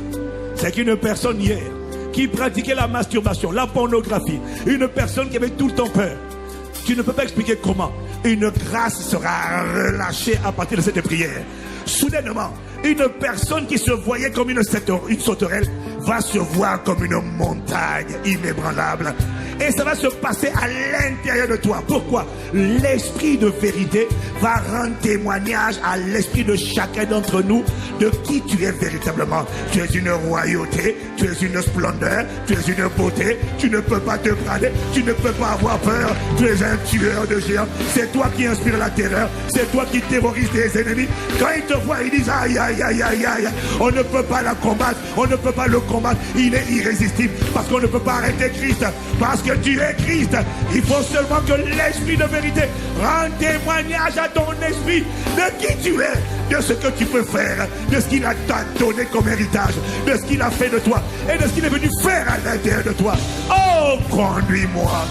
c'est qu'une personne hier qui pratiquait la masturbation, la pornographie, une personne qui avait tout le temps peur, tu ne peux pas expliquer comment, une grâce sera relâchée à partir de cette prière. Soudainement, une personne qui se voyait comme une sauterelle va se voir comme une montagne inébranlable. Et ça va se passer à l'intérieur de toi. Pourquoi? L'esprit de vérité va rendre témoignage à l'esprit de chacun d'entre nous de qui tu es véritablement. Tu es une royauté, tu es une splendeur, tu es une beauté. Tu ne peux pas te brader, tu ne peux pas avoir peur. Tu es un tueur de géants. C'est toi qui inspires la terreur. C'est toi qui terrorises tes ennemis. Quand ils te voient, ils disent aïe, aïe, aïe, aïe, aïe. On ne peut pas la combattre, on ne peut pas le combattre. Il est irrésistible parce qu'on ne peut pas arrêter Christ. Parce que tu es Christ. Il faut seulement que l'esprit de vérité rende témoignage à ton esprit de qui tu es, de ce que tu peux faire, de ce qu'il a donné comme héritage, de ce qu'il a fait de toi et de ce qu'il est venu faire à l'intérieur de toi. Oh, conduis-moi.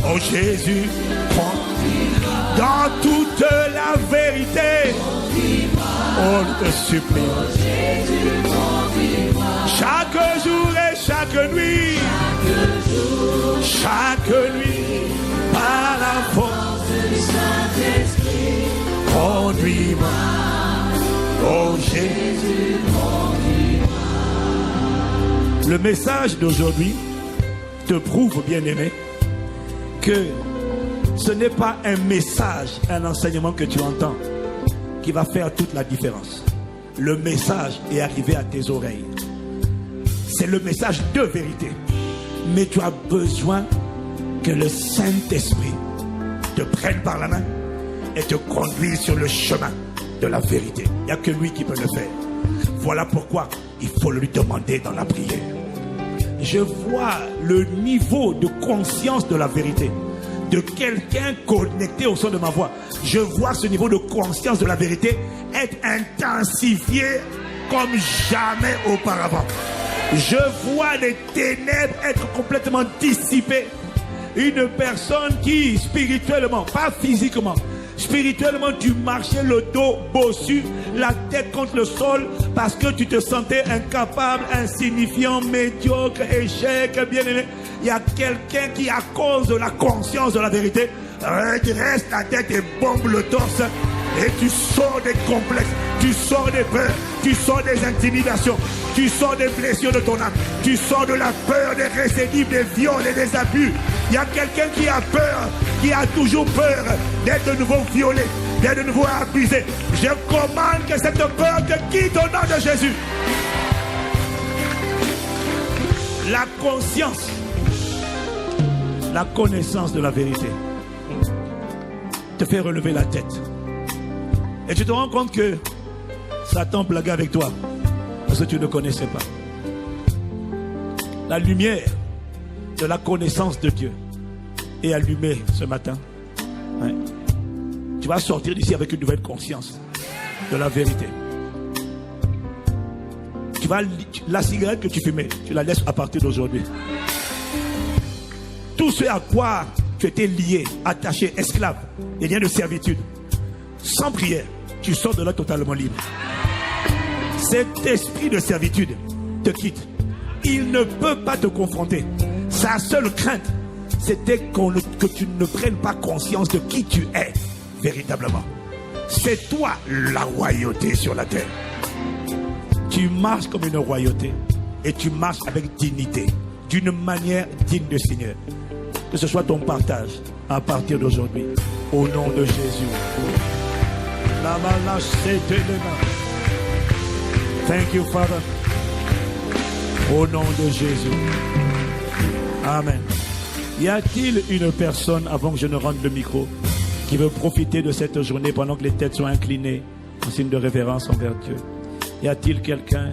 Oh Jésus, dans toute la vérité. Oh, nous te supplions. Jésus, conduis-moi. Chaque jour et chaque nuit. Chaque nuit. Par la force Du Saint-Esprit, conduis-moi. Oh Jésus. Le message d'aujourd'hui te prouve, bien-aimé, que ce n'est pas un message, un enseignement que tu entends qui va faire toute la différence. Le message est arrivé à tes oreilles. C'est le message de vérité. Mais tu as besoin que le Saint-Esprit te prenne par la main et te conduise sur le chemin de la vérité. Il n'y a que lui qui peut le faire. Voilà pourquoi il faut lui demander dans la prière. Je vois le niveau de conscience de la vérité de quelqu'un connecté au son de ma voix. Je vois ce niveau de conscience de la vérité être intensifié comme jamais auparavant. Je vois les ténèbres être complètement dissipées. Une personne qui, spirituellement, pas physiquement, spirituellement, tu marchais le dos bossu, la tête contre le sol, parce que tu te sentais incapable, insignifiant, médiocre, échec, bien-aimé. Il y a quelqu'un qui, à cause de la conscience de la vérité, redresse la tête et bombe le torse. Et tu sors des complexes, tu sors des peurs, tu sors des intimidations, tu sors des blessures de ton âme, tu sors de la peur des récidives, des viols et des abus. Il y a quelqu'un qui a peur, qui a toujours peur d'être de nouveau violé, d'être de nouveau abusé. Je commande que cette peur te quitte au nom de Jésus. La conscience, la connaissance de la vérité te fait relever la tête. Et tu te rends compte que Satan blague avec toi parce que tu ne connaissais pas. La lumière de la connaissance de Dieu est allumée ce matin. Ouais. Tu vas sortir d'ici avec une nouvelle conscience de la vérité. La cigarette que tu fumais, tu la laisses à partir d'aujourd'hui. Tout ce à quoi tu étais lié, attaché, esclave, des liens de servitude, sans prière, tu sors de là totalement libre. Cet esprit de servitude te quitte. Il ne peut pas te confronter. Sa seule crainte, c'était que tu ne prennes pas conscience de qui tu es véritablement. C'est toi la royauté sur la terre. Tu marches comme une royauté et tu marches avec dignité, d'une manière digne du Seigneur. Que ce soit ton partage à partir d'aujourd'hui, au nom de Jésus. Thank you, Father. Au nom de Jésus. Amen. Y a-t-il une personne, avant que je ne rende le micro, qui veut profiter de cette journée pendant que les têtes sont inclinées en signe de révérence envers Dieu? Y a-t-il quelqu'un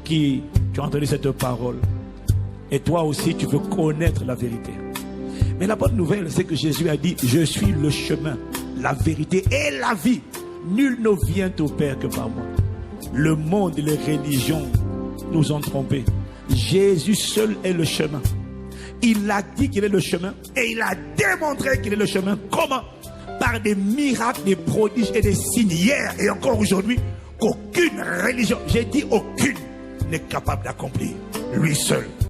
qui, tu as entendu cette parole, et toi aussi tu veux connaître la vérité? Mais la bonne nouvelle, c'est que Jésus a dit, je suis le chemin, la vérité et la vie. Nul ne vient au Père que par moi. Le monde et les religions nous ont trompés. Jésus seul est le chemin. Il a dit qu'il est le chemin et il a démontré qu'il est le chemin. Comment? Par des miracles, des prodiges et des signes hier et encore aujourd'hui qu'aucune religion, j'ai dit aucune, n'est capable d'accomplir. Lui seul.